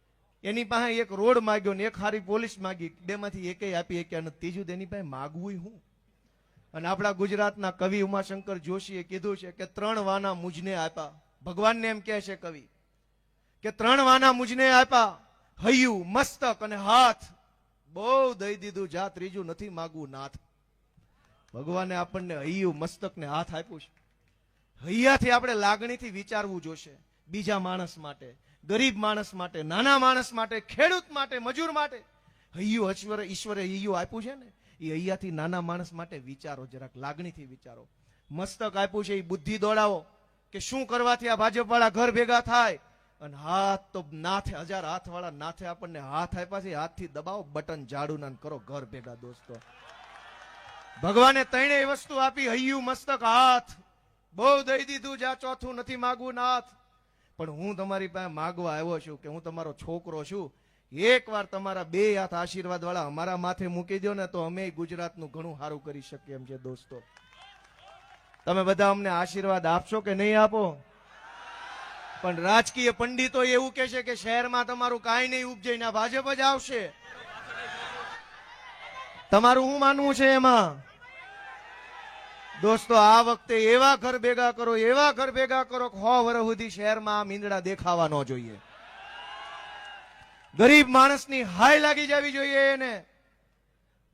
એની પાસે એક રોડ માગ્યો ને એક હારી પોલીસ માગી, બેમાંથી એકેય આપી શક્યા નથી. ત્રીજું તેની પાસે માગવું હું. અને આપણા ગુજરાતના કવિ ઉમાશંકર જોશીએ કીધું છે કે 3 વાના મુજને આપ્યા. ભગવાનને એમ કહે છે કવિ કે 3 વાના મુજને આપ્યા, હૈયું, મસ્તક અને હાથ. બહુ દઈ દીધું, જા ત્રીજું નથી માગવું નાથ. ભગવાને આપણને હૈયું, મસ્તક ને હાથ આપ્યું છે. હૈયાથી આપણે લાગણીથી વિચારવું જોશે. બીજા માણસ માટે, ગરીબ માણસ માટે, નાના માણસ માટે, ખેડૂત માટે, મજૂર માટે. હૈયું ઈશ્વરે હૈયું આપ્યું છે ને, એ હૈયાથી નાના માણસ માટે વિચારો, જરાક લાગણીથી વિચારો. મસ્તક આપ્યું છે, એ બુદ્ધિ દોડાવો કે શું કરવાથી આ ભાજપ વાળા ઘર ભેગા થાય. અને હાથ તો નાથે, 1000 હાથ વાળા નાથે આપણને હાથ આપ્યા છે, હાથથી દબાવો, બટન જાડું ના કરો ઘર ભેગા. દોસ્તો, ભગવાને 3 વસ્તુ આપી, હૈયું, મસ્તક, હાથ. બહુ દઈ દીધું, જા ચોથું નથી માગવું નાથ. પણ હું તમારી પાસે માગવા આવ્યો છું કે હું તમારો છોકરો છું. એકવાર તમારા 2 હાથ આશીર્વાદ વાળા અમારા માથે મૂકી દો ને તો અમે ગુજરાતનું ઘણું સારું કરી શકીએ એમ છે. દોસ્તો, તમે બધા અમને આશીર્વાદ આપશો કે નહીં આપો? પણ રાજકીય પંડિતો એવું કે છે કે શહેરમાં તમારું કાંઈ નહીં ઉપજે, ના ભાજપ જ આવશે. તમારું શું માનવું છે એમાં? દોસ્તો, આ વખતે એવા ઘર ભેગા કરો, એવા ઘર ભેગા કરો કે 100 વર્ષ સુધી શહેરમાં આ મીંદડા દેખાવા ન જોઈએ. ગરીબ માણસની હાય લાગી જવી જોઈએ. એને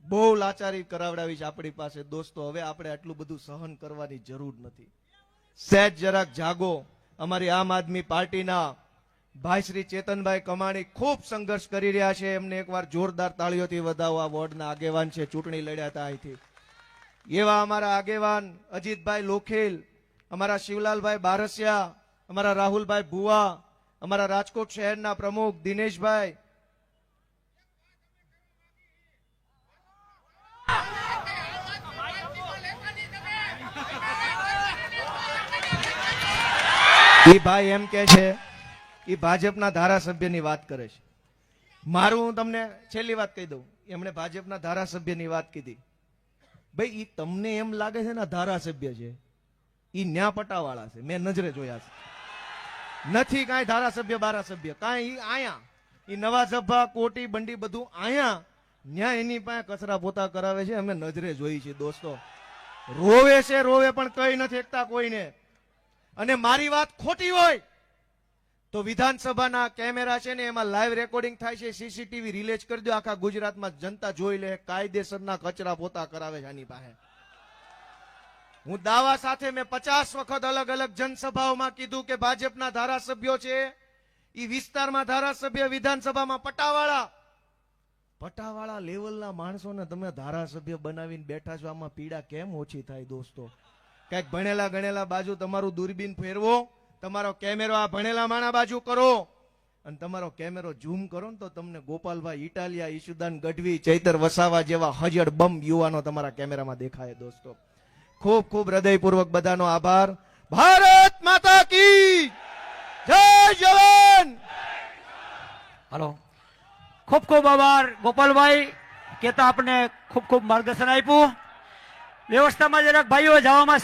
બહુ લાચારી કરાવડાવી છે આપણી પાસે. દોસ્તો, હવે આપણે આટલું બધું સહન કરવાની જરૂર નથી. સહેજ જરાક જાગો. અમારી આમ આદમી પાર્ટીના ભાઈ શ્રી ચેતનભાઈ કમાણી ખૂબ સંઘર્ષ કરી રહ્યા છે. એમને એકવાર જોરદાર તાળીઓથી વધાવો. આ વોર્ડના આગેવાન છે, ચૂંટણી લડ્યા હતા અહીંથી. એવા અમારા આગેવાન અજીતભાઈ લોખેલ, અમારા શિવલાલભાઈ બારસિયા, અમારા રાહુલભાઈ ભુવા, અમારા રાજકોટ શહેરના પ્રમુખ દિનેશભાઈ, એ ભાઈ એમ કે છે એ ભાજપના ધારાસભ્યની વાત કરે છે. મારું હું તમને છેલ્લી વાત કહી દઉં. એમણે ભાજપના ધારાસભ્યની વાત કીધી. ભાઈ ઈ તમને એમ લાગે છે ને ધારાસભ્ય છે, ઈ ન્યા પટાવાળા છે. મેં નજરે જોયા છે. નથી કાંઈ ધારાસભ્ય બારાસભ્ય કાંઈ. ઈ આયા ઈ નવા સભા કોટી બંડી બધું આયા ન્યા એની પાસે કચરા પોતા કરાવે છે. અમે નજરે જોઈ છે દોસ્તો. રોવે છે રોવે પણ કઈ નથી એકતા કોઈને. અને મારી વાત ખોટી હોય તો વિધાનસભાના કેમેરા છે ને એમાં લાઈવ રેકોર્ડિંગ થાય છે, સીસીટીવી રિલેજ કરી દો. આખા ગુજરાતમાં જનતા જોઈ લે કાયદેસરના કચરા પોતા કરાવે છે આની પાસે. હું દાવા સાથે મેં 50 વખત અલગ અલગ જનસભાઓમાં કીધું કે ભાજપના ધારાસભ્યો છે એ વિસ્તારમાં ધારાસભ્ય, વિધાનસભામાં પટાવાળા લેવલના માણસોને તમે ધારાસભ્ય બનાવીને બેઠા છો. આમાં પીડા કેમ ઓછી થાય દોસ્તો? કઈક ભણેલા ગણેલા બાજુ તમારું દૂરબીન ફેરવો, તમારો કેમેરો આ ભણેલા માણા બાજુ કરો અને તમારો કેમેરો ઝૂમ કરો ને તો તમને ગોપાલભાઈ ઇટાલિયા, ઈશુદાન ગઢવી, ચૈતર વસાવા જેવા હજડ બમ યુવાનો તમારા કેમેરામાં દેખાય દોસ્તો. ખૂબ ખૂબ હૃદયપૂર્વક બધાનો આભાર. ભારત માતા કી જય જવાન. હાલો, ખૂબ ખૂબ આભાર ગોપાલભાઈ, કેતા આપણે ખૂબ ખૂબ માર્ગદર્શન આપ્યું. વ્યવસ્થામાં જરાક ભાઈઓ જવામાં